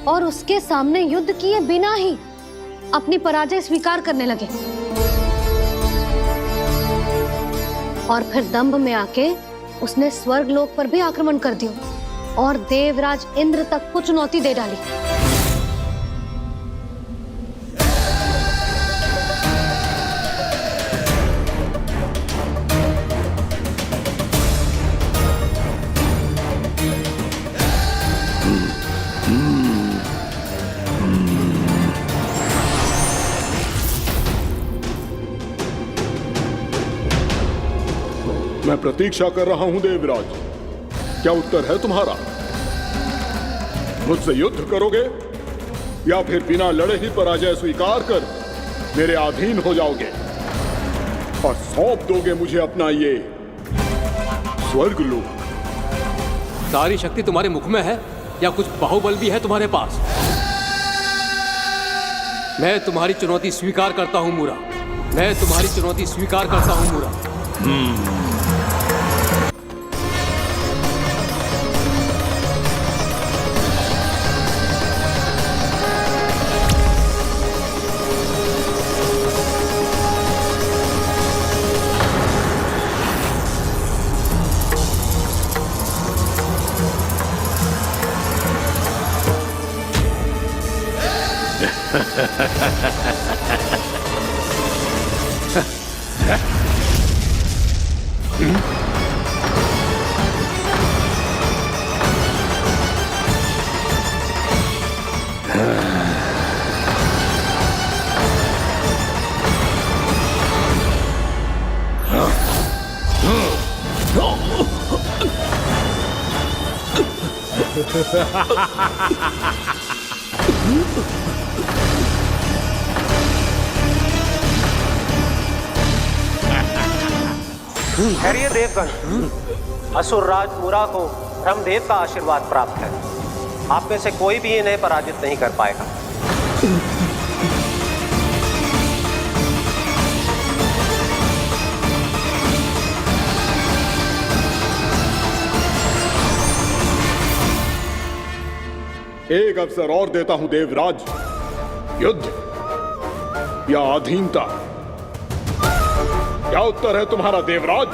और उसके सामने युद्ध किए बिना ही अपनी पराजय स्वीकार करने लगे। और फिर दंभ में आके उसने स्वर्ग लोक पर भी आक्रमण कर दिया और देवराज इंद्र तक को चुनौती दे डाली। मैं प्रतीक्षा कर रहा हूं देवराज। क्या उत्तर है तुम्हारा? मुझसे युद्ध करोगे या फिर बिना लड़े ही पराजय स्वीकार कर मेरे अधीन हो जाओगे और सौंप दोगे मुझे अपना ये स्वर्ग लोक? सारी शक्ति तुम्हारे मुख में है या कुछ बाहुबल भी है तुम्हारे पास? मैं तुम्हारी चुनौती स्वीकार करता हूं मूरा। मैं तुम्हारी चुनौती स्वीकार करता हूं मूरा। खैरिए देवगण, असुर राज मुरा को ब्रह्मदेव का आशीर्वाद प्राप्त है। आप में से कोई भी इन्हें पराजित नहीं कर पाएगा। एक अवसर और देता हूं देवराज। युद्ध या अधीनता, क्या उत्तर है तुम्हारा देवराज?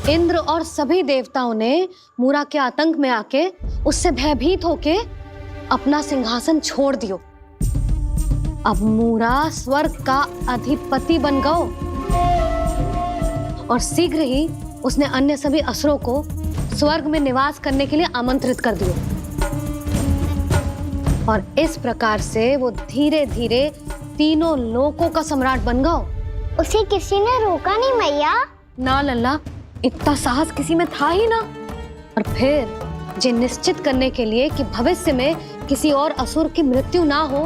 इंद्र और सभी देवताओं ने मूरा के आतंक में आके उससे भयभीत होके अपना सिंहासन छोड़ दियो। अब मूरा स्वर्ग का अधिपति बन गयो और शीघ्र ही उसने अन्य सभी असुरों को स्वर्ग में निवास करने के लिए आमंत्रित कर दियो। और इस प्रकार से वो धीरे धीरे तीनों लोकों का सम्राट बन गयो। उसे किसी ने रोका नहीं मैया? ना लल्ला, इतना साहस किसी में था ही ना। और फिर ये निश्चित करने के लिए कि भविष्य में किसी और असुर की मृत्यु ना हो,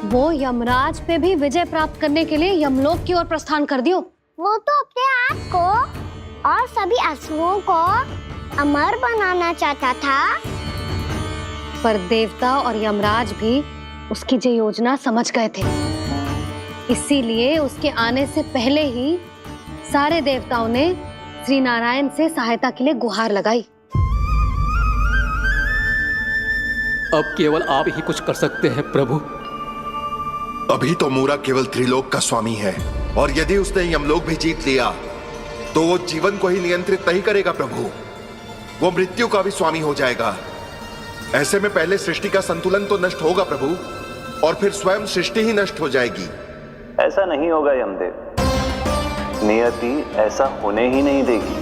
वो यमराज पे भी विजय प्राप्त करने के लिए यमलोक की ओर प्रस्थान कर दियो। वो तो अपने आप को और सभी असुरों को अमर बनाना चाहता था। पर देवता और यमराज भी उसकी ये योजना समझ गए थे। इसीलिए उसके आने से पहले ही सारे देवताओं ने श्री नारायण से सहायता के लिए गुहार लगाई। अब केवल आप ही कुछ कर सकते हैं प्रभु। अभी तो मूरा केवल त्रिलोक का स्वामी है, और यदि उसने यमलोक भी जीत लिया तो वो जीवन को ही नियंत्रित नहीं करेगा प्रभु, वो मृत्यु का भी स्वामी हो जाएगा। ऐसे में पहले सृष्टि का संतुलन तो नष्ट होगा प्रभु, और फिर स्वयं सृष्टि ही नष्ट हो जाएगी। ऐसा नहीं होगा यमदेव, नियति ऐसा होने ही नहीं देगी।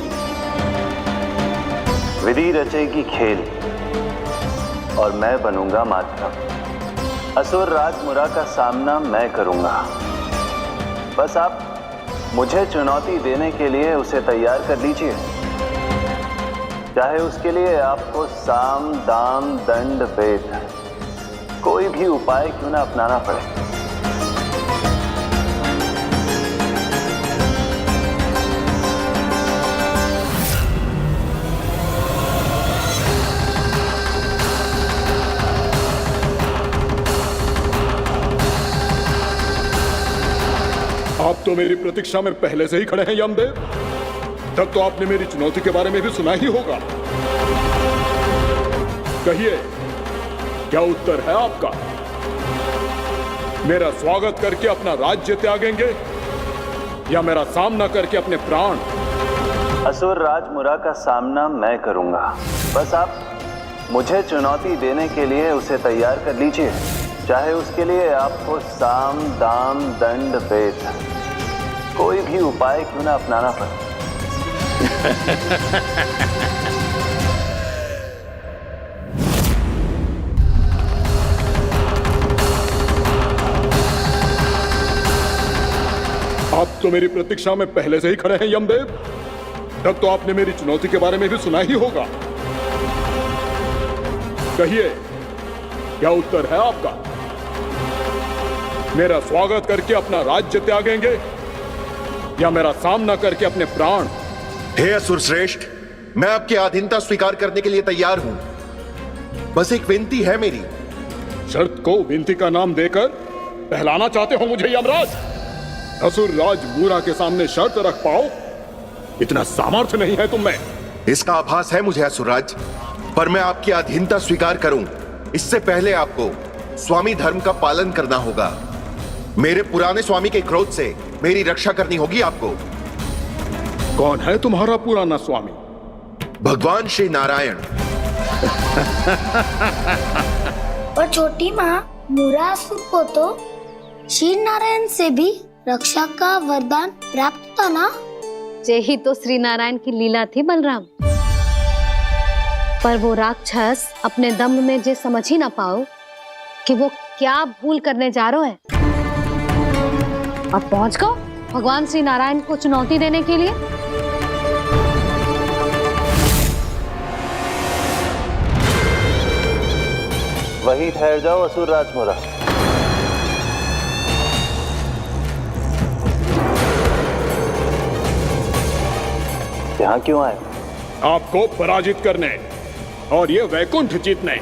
विधि रचेगी खेल और मैं बनूंगा माध्यम। असुर राज मुरा का सामना मैं करूंगा। बस आप मुझे चुनौती देने के लिए उसे तैयार कर लीजिए, चाहे उसके लिए आपको साम दाम दंड भेद कोई भी उपाय क्यों ना अपनाना पड़े। आप तो मेरी प्रतीक्षा में पहले से ही खड़े हैं यमदेव। तब तो आपने मेरी चुनौती के बारे में भी सुना ही होगा। कहिए, क्या उत्तर है आपका? मेरा स्वागत करके अपना राज्य त्यागेंगे या मेरा सामना करके अपने प्राण? असुर राज मुरा का सामना मैं करूंगा। बस आप मुझे चुनौती देने के लिए उसे तैयार कर लीजिए, चाहे उसके लिए आपको साम दाम दंड भेद कोई भी उपाय क्यों ना अपनाना पड़े। आप तो मेरी प्रतीक्षा में पहले से ही खड़े हैं यमदेव। तब तो आपने मेरी चुनौती के बारे में भी सुना ही होगा। कहिए, क्या उत्तर है आपका? मेरा स्वागत करके अपना राज्य त्यागेंगे या मेरा सामना करके अपने प्राण? हे असुर श्रेष्ठ, मैं आपकी अधीनता स्वीकार करने के लिए तैयार हूं। बस एक विनती है मेरी। शर्त को विनती का नाम देकर बहलाना चाहते हो मुझे यमराज? असुर राज मूरा के सामने शर्त रख पाओ, इतना सामर्थ्य नहीं है तुम में। इसका आभास है मुझे असुरराज, पर मैं आपकी अधीनता स्वीकार करूं इससे पहले आपको स्वामी धर्म का पालन करना होगा। मेरे पुराने स्वामी के क्रोध से मेरी रक्षा करनी होगी आपको। कौन है तुम्हारा पुराना स्वामी? भगवान श्री नारायण। और छोटी माँ मूरासुर को तो श्री नारायण से भी रक्षा का वरदान प्राप्त था ना? यही तो श्री नारायण की लीला थी बलराम। पर वो राक्षस अपने दम में जे समझ ही ना पाओ कि वो क्या भूल करने जा रहे हैं। अब पहुंच गो भगवान श्री नारायण को चुनौती देने के लिए। वहीं ठहर जाओ असुर राज मूरा। यहाँ क्यों आए? आपको पराजित करने और ये वैकुंठ जीतने,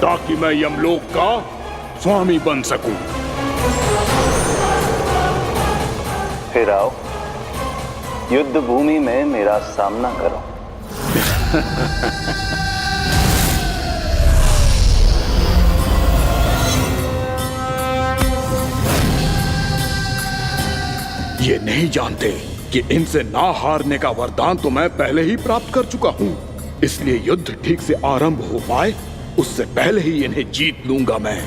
ताकि मैं यमलोक का स्वामी बन सकूं। फिर आओ, युद्ध भूमि में मेरा सामना करो। ये नहीं जानते कि इनसे ना हारने का वरदान तो मैं पहले ही प्राप्त कर चुका हूं। इसलिए युद्ध ठीक से आरंभ हो पाए उससे पहले ही इन्हें जीत लूंगा मैं।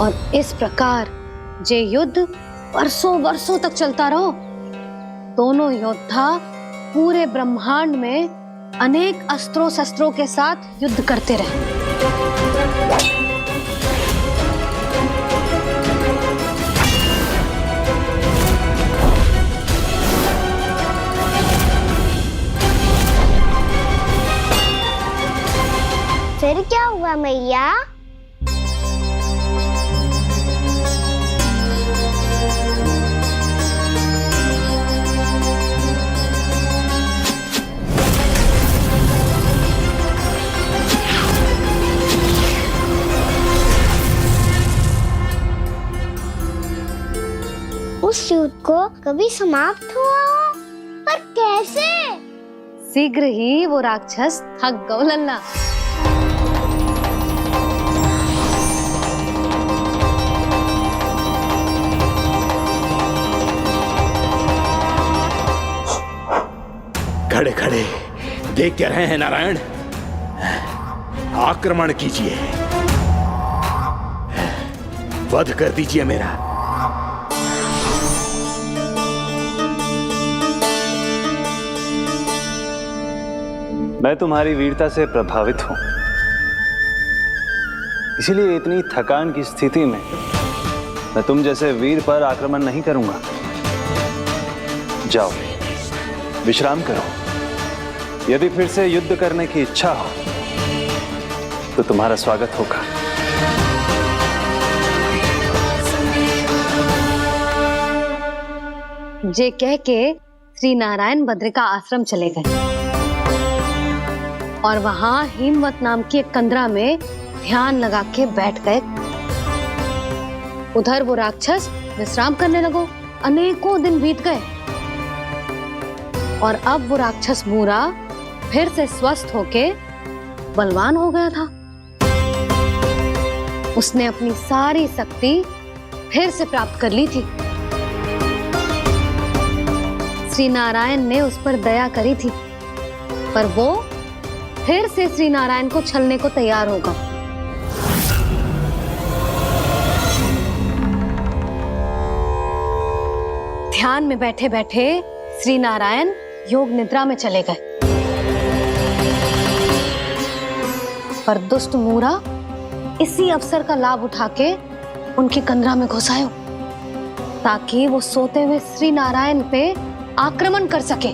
और इस प्रकार जे युद्ध वर्षों वर्षों तक चलता रहो। दोनों योद्धा पूरे ब्रह्मांड में अनेक अस्त्रों शस्त्रों के साथ युद्ध करते रहे। फिर क्या हुआ मैया? उस युद्ध को कभी समाप्त हुआ हो, पर कैसे? शीघ्र ही वो राक्षस थक गौ लल्ला। खड़े खड़े देख क्या रहे हैं नारायण? आक्रमण कीजिए, वध कर दीजिए मेरा। मैं तुम्हारी वीरता से प्रभावित हूं, इसीलिए इतनी थकान की स्थिति में मैं तुम जैसे वीर पर आक्रमण नहीं करूंगा। जाओ विश्राम करो। यदि फिर से युद्ध करने की इच्छा हो तो तुम्हारा स्वागत होगा। जे कह के श्री नारायण बद्रिका आश्रम चले गए और वहां हिम्मत नाम की एक कंदरा में ध्यान लगा के बैठ गए। उधर वो राक्षस विश्राम करने लगो। अनेकों दिन बीत गए और अब वो राक्षस मूरा फिर से स्वस्थ होके बलवान हो गया था। उसने अपनी सारी शक्ति फिर से प्राप्त कर ली थी। श्री नारायण ने उस पर दया करी थी, पर वो फिर से श्री नारायण को छलने को तैयार होगा। ध्यान में बैठे बैठे श्री नारायण योग निद्रा में चले गए, पर दुष्ट मूरा इसी अवसर का लाभ उठा के उनकी कंदरा में घुस आयो ताकि वो सोते हुए श्री नारायण पे आक्रमण कर सके।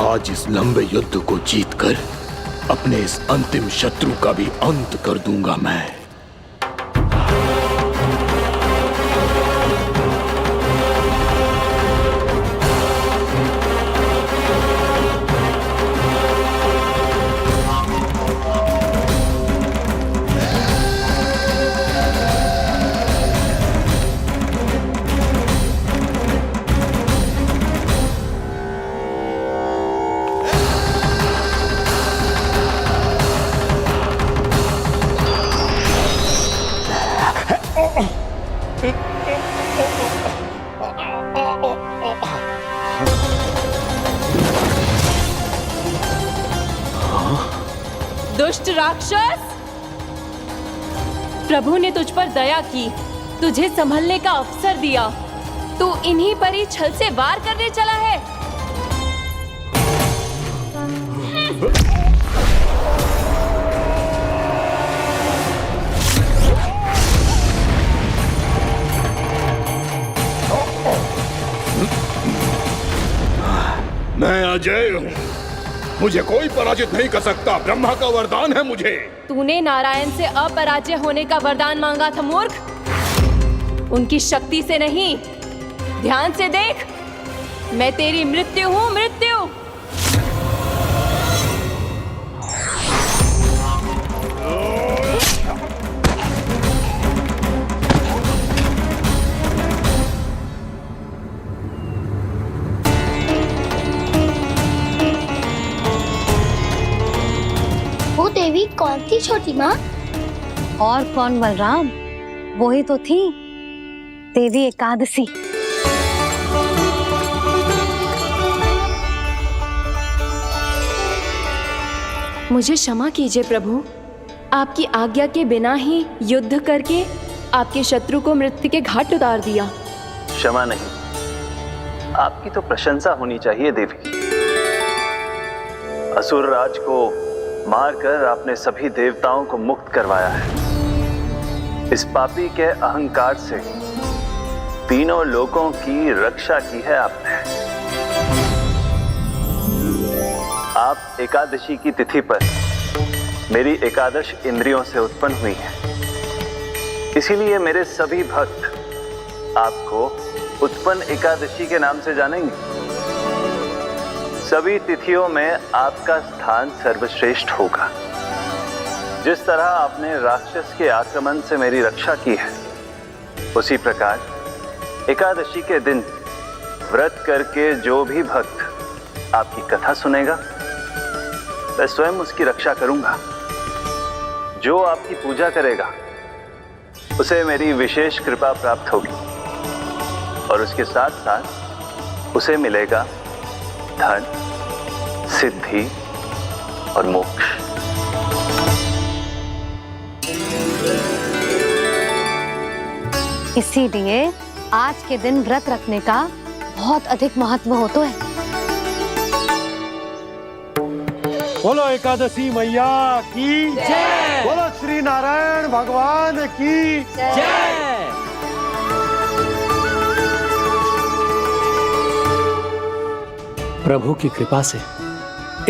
आज इस लंबे युद्ध को जीतकर अपने इस अंतिम शत्रु का भी अंत कर दूंगा मैं। दुष्ट राक्षस, प्रभु ने तुझ पर दया की, तुझे संभलने का अवसर दिया। तू इन्हीं पर ही छल से वार करने चला है। मैं अजय हूँ, मुझे कोई पराजित नहीं कर सकता। ब्रह्मा का वरदान है मुझे। तूने नारायण से अपराजय होने का वरदान मांगा था मूर्ख। उनकी शक्ति से नहीं, ध्यान से देख। मैं तेरी मृत्यु हूँ, मृत्यु। वो देवी कौन थी छोटी माँ? और कौन बलराम, वही तो थी देवी एकादशी। मुझे क्षमा कीजिए प्रभु, आपकी आज्ञा के बिना ही युद्ध करके आपके शत्रु को मृत्यु के घाट उतार दिया। क्षमा नहीं, आपकी तो प्रशंसा होनी चाहिए देवी। असुर राज को मारकर आपने सभी देवताओं को मुक्त करवाया है। इस पापी के अहंकार से तीनों लोकों की रक्षा की है आपने। आप एकादशी की तिथि पर मेरी एकादश इंद्रियों से उत्पन्न हुई हैं। इसीलिए मेरे सभी भक्त आपको उत्पन्न एकादशी के नाम से जानेंगे। सभी तिथियों में आपका स्थान सर्वश्रेष्ठ होगा। जिस तरह आपने राक्षस के आक्रमण से मेरी रक्षा की है, उसी प्रकार एकादशी के दिन व्रत करके जो भी भक्त आपकी कथा सुनेगा, मैं स्वयं उसकी रक्षा करूंगा। जो आपकी पूजा करेगा उसे मेरी विशेष कृपा प्राप्त होगी और उसके साथ साथ उसे मिलेगा धन, सिद्धि और मोक्ष। इसीलिए आज के दिन व्रत रखने का बहुत अधिक महत्व होता है। बोलो एकादशी मैया की जय। बोलो श्री नारायण भगवान की जय। प्रभु की कृपा से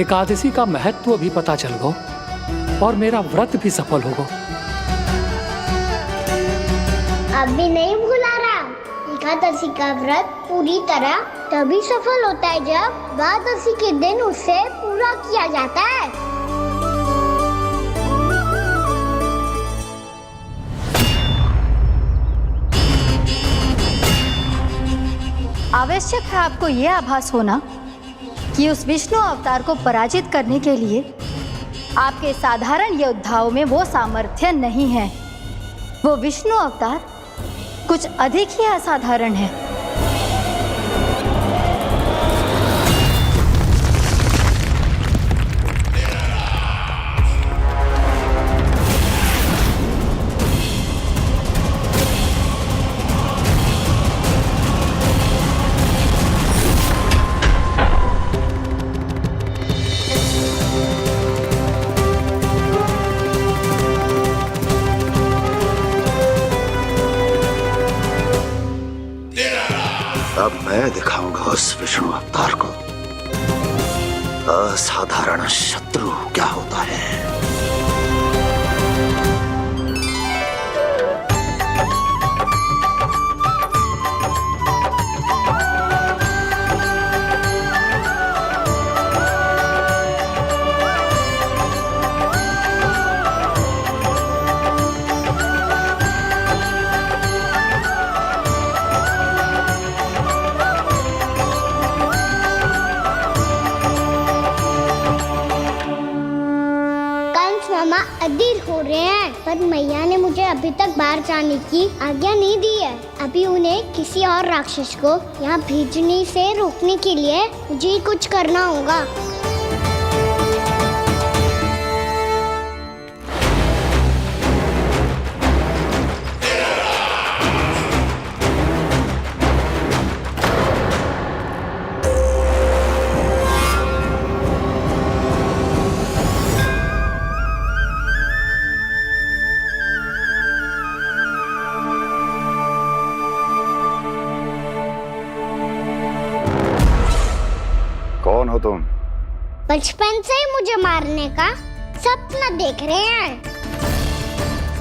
एकादशी का महत्व भी पता चल गो और मेरा व्रत भी सफल हो गो। अभी नहीं भूला राम, एकादशी का व्रत पूरी तरह तभी सफल होता है जब द्वादशी के दिन उसे पूरा किया जाता है। आवश्यक है आपको यह आभास होना कि उस विष्णु अवतार को पराजित करने के लिए आपके साधारण योद्धाओं में वो सामर्थ्य नहीं है। वो विष्णु अवतार कुछ अधिक ही असाधारण है। अब मैं दिखाऊंगा उस विष्णु अवतार को असाधारण शत्रु क्या होता है। अधीर हो रहे हैं, पर मैया ने मुझे अभी तक बाहर जाने की आज्ञा नहीं दी है। अभी उन्हें किसी और राक्षस को यहाँ भेजने से रोकने के लिए मुझे कुछ करना होगा। कौन हो तुम? बचपन से ही मुझे मारने का सपना देख रहे हैं,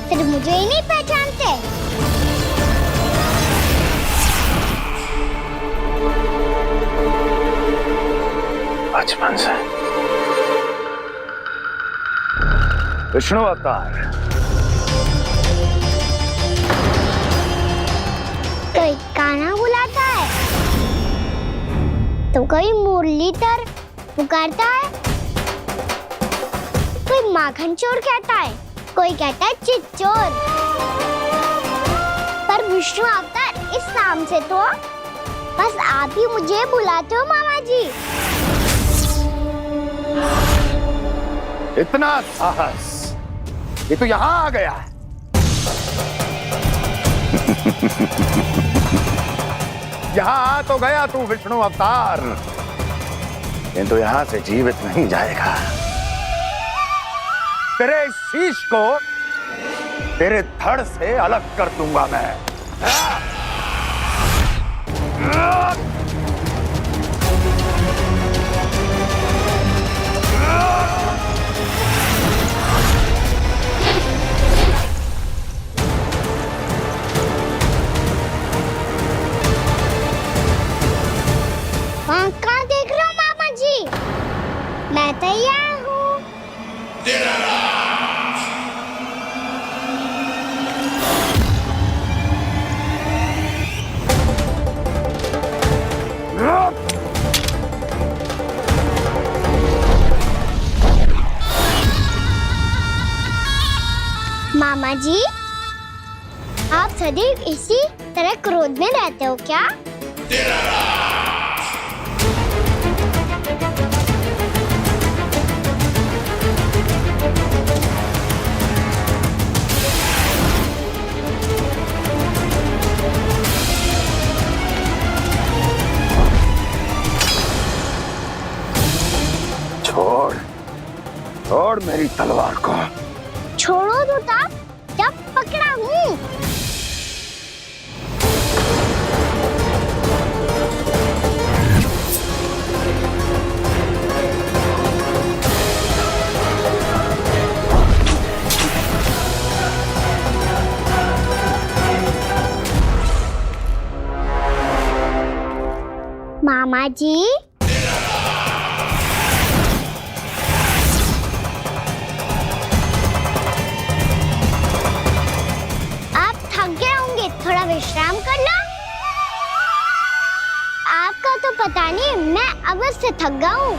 फिर मुझे ही नहीं पहचानते। बचपन से विष्णु अवतार। कोई कान्हा बुलाता है तो कोई मुरलीधर पुकारता है, कोई माखन चोर कहता है, कोई कहता है चिच्चोर। पर विष्णु अवतार इस नाम से तो बस आप ही मुझे बुलाते हो मामा जी। इतना साहस, ये तो यहाँ आ गया है। यहाँ आ तो गया तू विष्णु अवतार, किंतु यहाँ से जीवित नहीं जाएगा। तेरे शीश को तेरे धड़ से अलग कर दूंगा मैं। कहाँ देख रहे हो मामा जी? मैं तैयार हूँ। मामा जी, आप सदैव इसी तरह क्रोध में रहते हो क्या? छोड़, छोड़ मेरी तलवार को। छोड़ो तो तब जब पकड़ा हूँ। मामा जी, आप थक गए होंगे, थोड़ा विश्राम कर लो। आपका तो पता नहीं, मैं अवश्य से थक गया हूँ।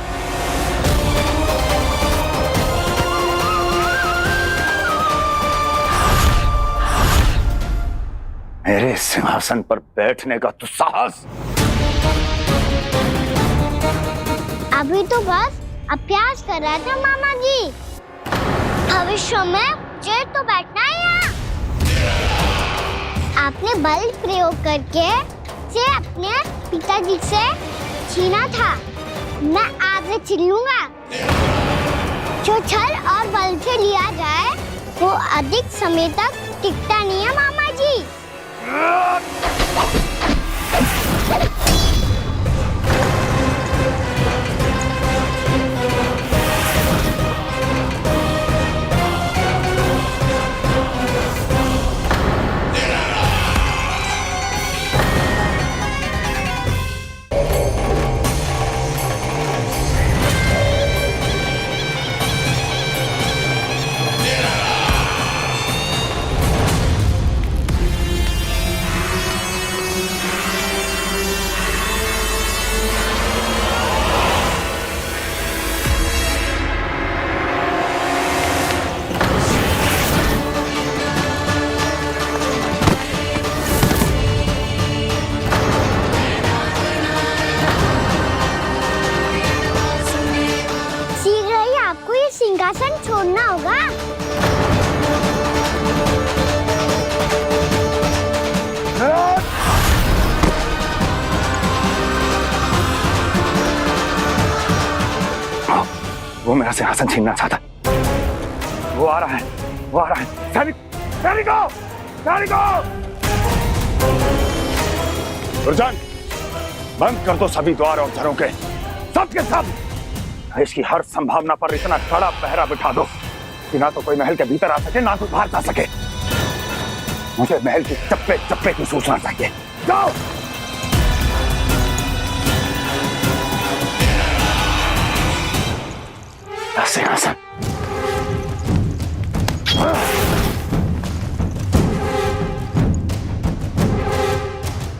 मेरे सिंहासन पर बैठने का दुस्साहस। अभी तो बस अभ्यास कर रहा था मामा जी। भविष्य में मुझे तो बैठना है यहाँ। आपने बल प्रयोग करके से अपने पिताजी से छीना था, मैं आज छीन लूंगा। जो छल और बल से लिया जाए वो अधिक समय तक टिकता नहीं है मामा जी। सिंहासन छोड़ना होगा। वो मेरा सिंहासन छीनना चाहता। वो आ रहा है, वो आ रहा है। सैनिकों, दुर्जन, बंद कर दो सभी द्वार और झरोखे, सब के सब। इसकी हर संभावना पर इतना कड़ा पहरा बिठा दो कि ना तो कोई महल के भीतर आ सके, ना कोई बाहर जा सके। मुझे महल की चप्पे चप्पे की सूचना चाहिए। जाओ। सिंहासन।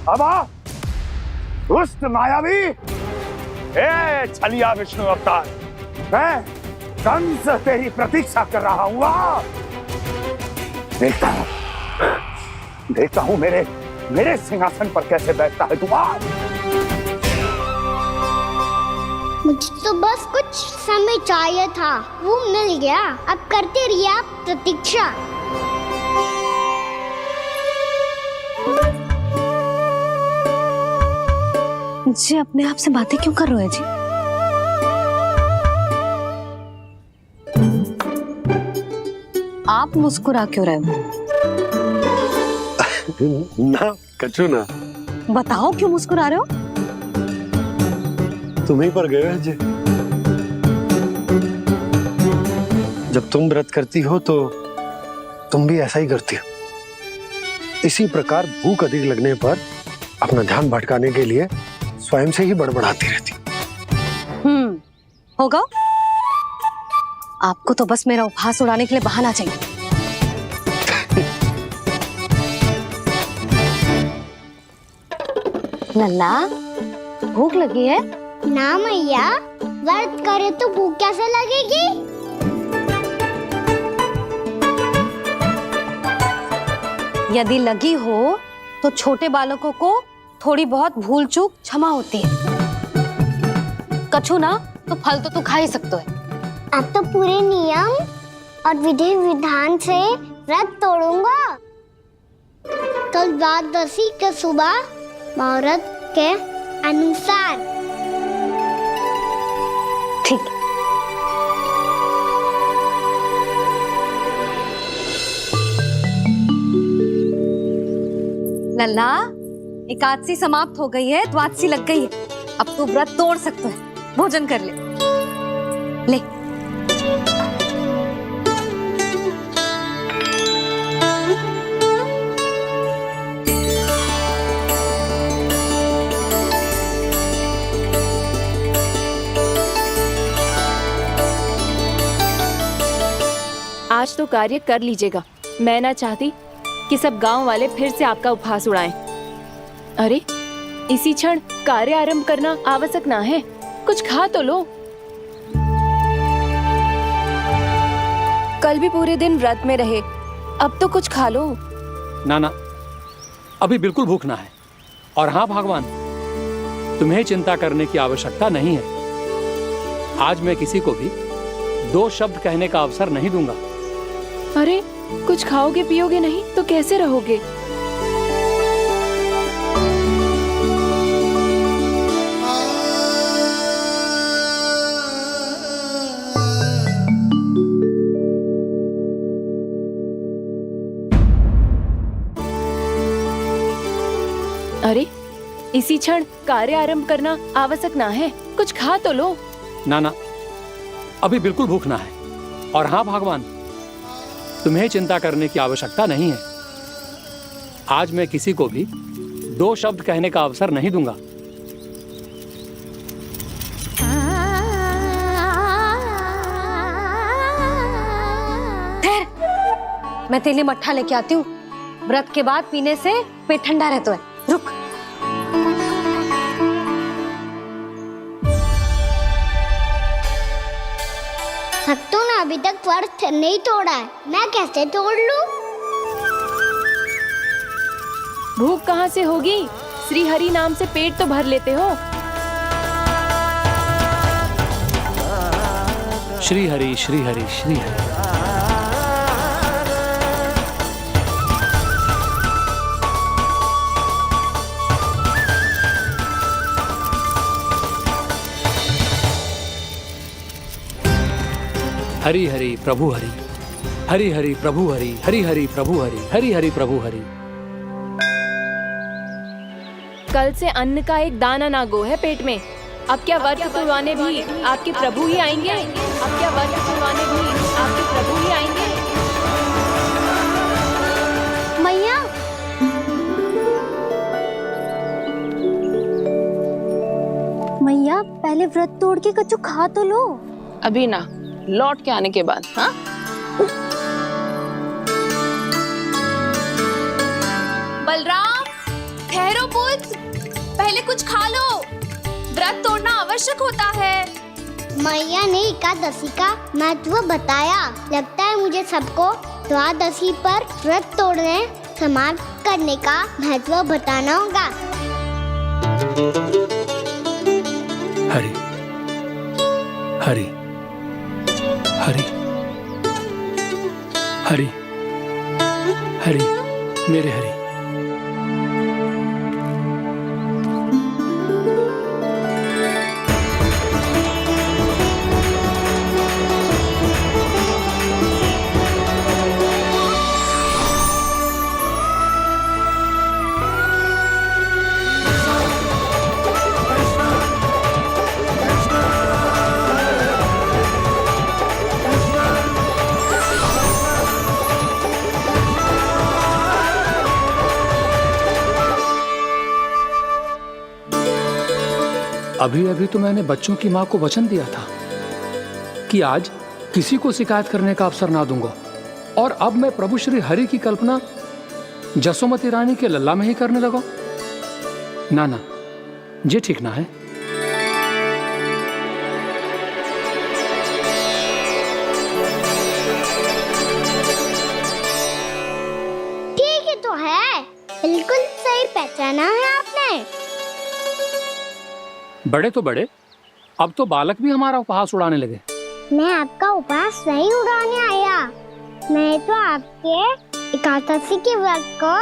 अब आ, दुष्ट मायावी, छलिया विष्णु अवतार, मैं कंस तेरी प्रतीक्षा कर रहा हूँ। देखता हूँ मेरे सिंहासन पर कैसे बैठता है तू। मुझे तो बस कुछ समय चाहिए था, वो मिल गया। अब करते रहिए आप प्रतीक्षा। जी अपने आप से बातें क्यों कर रहे हो जी? आप मुस्कुरा क्यों रहे हो? ना कछु ना। बताओ क्यों मुस्कुरा रहे हो? तुम ही पर गए जी। जब तुम व्रत करती हो तो तुम भी ऐसा ही करती हो। इसी प्रकार भूख अधिक लगने पर अपना ध्यान भटकाने के लिए स्वयं से ही बड़बड़ाती रहती। होगा। आपको तो बस मेरा उपहास उड़ाने के लिए बहाना चाहिए। नन्ना, भूख लगी है? ना मैया, व्रत करे तो भूख कैसे लगेगी? यदि लगी हो तो छोटे बालकों को थोड़ी बहुत भूल चूक क्षमा होती है। कछु ना तो फल तो तू खा ही सकते है। अब तो पूरे नियम और विधि विधान से व्रत तोड़ूंगा। कल द्वादशी के सुबह मुहूर्त के अनुसार। ठीक। लल्ला, एकादशी समाप्त हो गई है, द्वादशी लग गई है। अब तू व्रत तोड़ सकते है। भोजन कर ले। ले। तो कार्य कर लीजिएगा। मैं ना चाहती कि सब गांव वाले फिर से आपका उपहास उड़ाएं। अरे इसी क्षण कार्य आरंभ करना आवश्यक ना है, कुछ खा तो लो। कल भी पूरे दिन व्रत में रहे, अब तो कुछ खा लो। ना ना, अभी बिल्कुल भूख ना है। और हाँ भगवान, तुम्हें चिंता करने की आवश्यकता नहीं है। आज मैं किसी को भी 2 शब्द कहने का अवसर नहीं दूंगा। अरे कुछ खाओगे पियोगे नहीं तो कैसे रहोगे? अरे इसी क्षण कार्य आरंभ करना आवश्यक ना है, कुछ खा तो लो। ना ना, अभी बिल्कुल भूख ना है। और हाँ भगवान, तुम्हें चिंता करने की आवश्यकता नहीं है। आज मैं किसी को भी 2 शब्द कहने का अवसर नहीं दूंगा। मैं तेरे लिए मट्ठा लेके आती हूँ। व्रत के बाद पीने से पेट ठंडा रहता है। रुक। भक्तों ने अभी तक व्रत नहीं तोड़ा है, मैं कैसे तोड़ लूं? भूख कहाँ से होगी? श्री हरि नाम से पेट तो भर लेते हो। श्री हरि श्री हरि श्री हरि। हरि हरि प्रभु हरि, हरि हरि प्रभु हरि, हरि हरि प्रभु हरि, हरि हरि प्रभु हरि। कल से अन्न का एक दाना ना गो है पेट में। अब क्या व्रत तुड़वाने भी आपके प्रभु ही आएंगे? अब क्या व्रत तुड़वाने भी आपके प्रभु ही आएंगे? मैया, मैया पहले व्रत तोड़ के कछु खा तो लो। अभी ना, लौट के आने के बाद। हाँ, बलराम ठहरो पुत्र, पहले कुछ खा लो, व्रत तोड़ना आवश्यक होता है। मैया ने एकादशी का महत्व बताया। लगता है मुझे सबको द्वादशी पर व्रत तोड़ने समाप्त करने का महत्व बताना होगा। हरि हरि हरि हरि हरि, मेरे हरि। अभी अभी तो मैंने बच्चों की मां को वचन दिया था कि आज किसी को शिकायत करने का अवसर ना दूंगा, और अब मैं प्रभु श्री हरि की कल्पना जसोमती रानी के लल्ला में ही करने लगा। ना ना, ये ठीक ना है। ठीक है तो है, बिल्कुल सही पहचाना है आपने। बड़े तो बड़े, अब तो बालक भी हमारा उपहास उड़ाने लगे। मैं आपका उपहास नहीं उड़ाने आया, मैं तो आपके एकादशी के व्रत को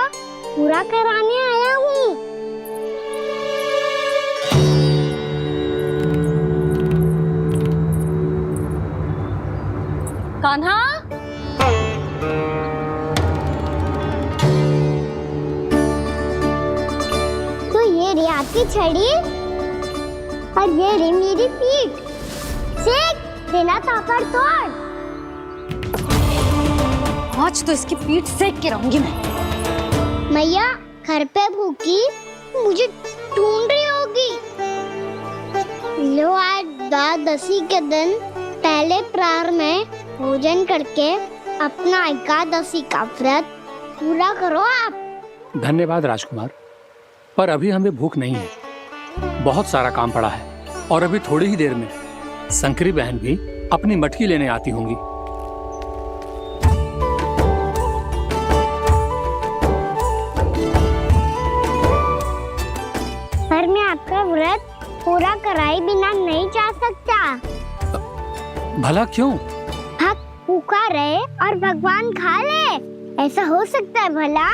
पूरा कराने आया हूँ। कान्हा, तो ये रे आपकी छड़ी और ये रे मेरी पीठ। सेक बिना तापर तोड़। आज तो इसकी पीठ सेक के रहूंगी मैं। मैया घर पे भूखी मुझे ढूंढ रही होगी। लो आज द्वादशी के दिन पहले प्रहर में भोजन करके अपना एकादशी का व्रत पूरा करो आप। धन्यवाद राजकुमार, पर अभी हमें भूख नहीं है। बहुत सारा काम पड़ा है और अभी थोड़ी ही देर में शंकरी बहन भी अपनी मटकी लेने आती होंगी। पर मैं आपका व्रत पूरा कराए बिना नहीं जा सकता। भला क्यों? भक्त भूखा रहे और भगवान खा ले, ऐसा हो सकता है भला?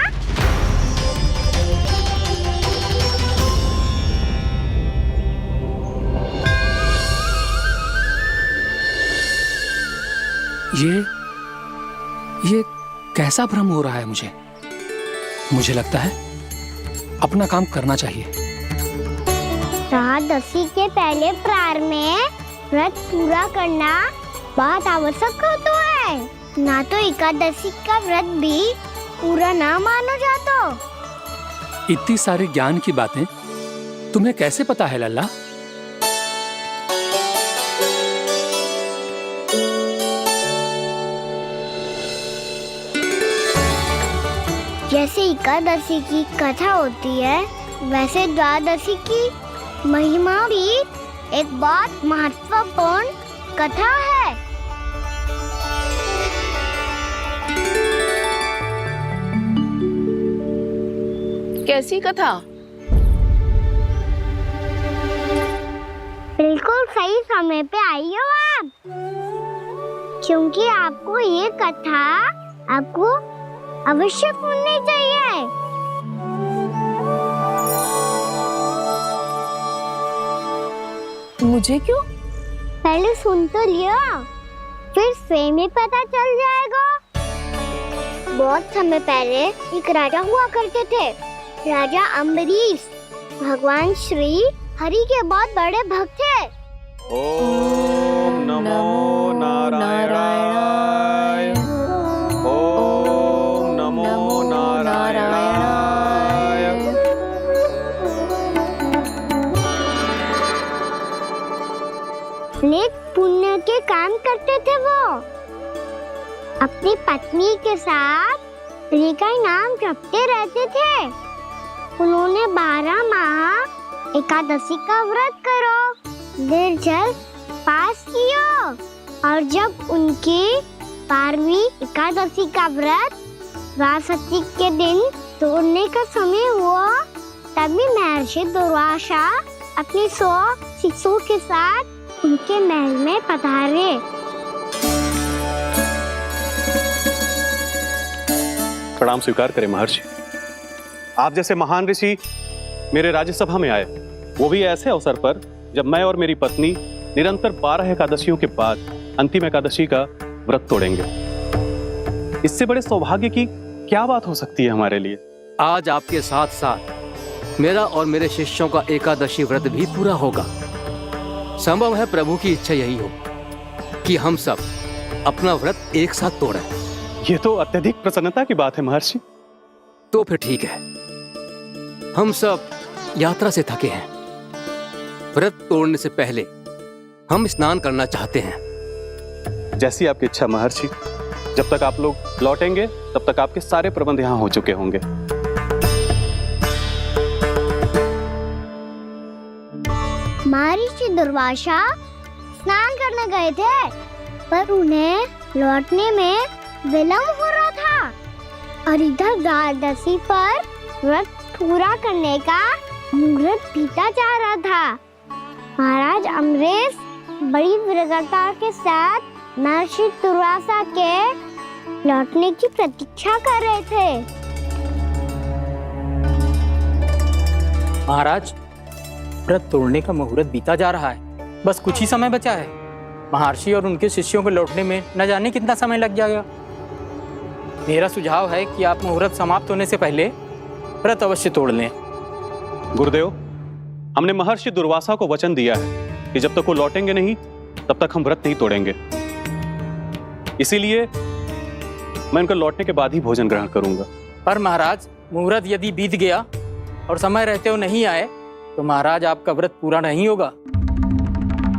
ये कैसा भ्रम हो रहा है मुझे लगता है अपना काम करना चाहिए। एकादशी के पहले प्रहर में व्रत पूरा करना बहुत आवश्यक होता है, ना तो एकादशी का व्रत भी पूरा ना मानो जातो। इतनी सारी ज्ञान की बातें तुम्हें कैसे पता है लल्ला? जैसे एकादशी की कथा होती है, वैसे द्वादशी की महिमा भी एक बहुत महत्वपूर्ण कथा है। कैसी कथा? बिल्कुल सही समय पे आई हो आप, क्योंकि आपको ये कथा आपको अवश्य सुननी चाहिए। मुझे क्यों? पहले सुन तो लिया, फिर स्वयं ही पता चल जाएगा। बहुत समय पहले एक राजा हुआ करते थे, राजा अम्बरीश। भगवान श्री हरि के बहुत बड़े भक्त थे। ओम नमो नारायणाय, ओम नमो नारायणाय। नेक पुण्य के काम करते थे वो। अपनी पत्नी के साथ हरि का नाम जपते रहते थे। उन्होंने 12 माह एकादशी का व्रत करो निर्जल पास किया, और जब उनकी 12वीं एकादशी का व्रत द्वादशी के दिन तोड़ने का समय हुआ, तभी महर्षि दुर्वासा अपनी 100 शिष्यों के साथ उनके महल में पधारे। प्रणाम स्वीकार करें महर्षि। आप जैसे महान ऋषि मेरे राज्यसभा में आए, वो भी ऐसे अवसर पर जब मैं और मेरी पत्नी निरंतर 12 एकादशियों के बाद अंतिम एकादशी का व्रत तोड़ेंगे। इससे बड़े सौभाग्य की क्या बात हो सकती है हमारे लिए? आज आपके साथ साथ मेरा और मेरे शिष्यों का एकादशी व्रत भी पूरा होगा। संभव है प्रभु की इच्छा यही हो कि हम सब अपना व्रत एक साथ तोड़ें। ये तो अत्यधिक प्रसन्नता की बात है महर्षि। तो फिर ठीक है, हम सब यात्रा से थके हैं। व्रत तोड़ने से पहले हम स्नान करना चाहते हैं। जैसी आपकी इच्छा महर्षि। जब तक आप लोग लौटेंगे तब तक आपके सारे प्रबंध यहाँ हो चुके होंगे। महर्षि दुर्वासा स्नान करने गए थे, पर उन्हें लौटने में विलंब हो रहा था, और इधर द्वादशी पर व्रत पूरा करने का मुहूर्त बीता जा रहा था। महाराज अम्बरीश बड़ी दृढ़ता के साथ महर्षि दुर्वासा के लौटने की प्रतीक्षा कर रहे थे। महाराज, व्रत तोड़ने का मुहूर्त बीता जा रहा है, बस कुछ ही समय बचा है। महर्षि और उनके शिष्यों को लौटने में न जाने कितना समय लग जाएगा। मेरा सुझाव है कि आप मुहूर्त समाप्त होने से पहले व्रत अवश्य तोड़ लें। गुरुदेव, हमने महर्षि दुर्वासा को वचन दिया है कि जब तक वो लौटेंगे नहीं तब तक हम व्रत नहीं तोड़ेंगे। इसीलिए मैं उनके लौटने के बाद ही भोजन ग्रहण करूंगा। पर महाराज, मुहूर्त यदि बीत गया और समय रहते हुए नहीं आए तो महाराज आपका व्रत पूरा नहीं होगा।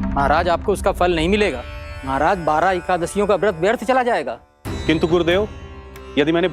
महाराज, आपको उसका फल नहीं मिलेगा। महाराज, 12 एकादशियों का व्रत व्यर्थ चला जाएगा। किंतु गुरुदेव, यदि मैंने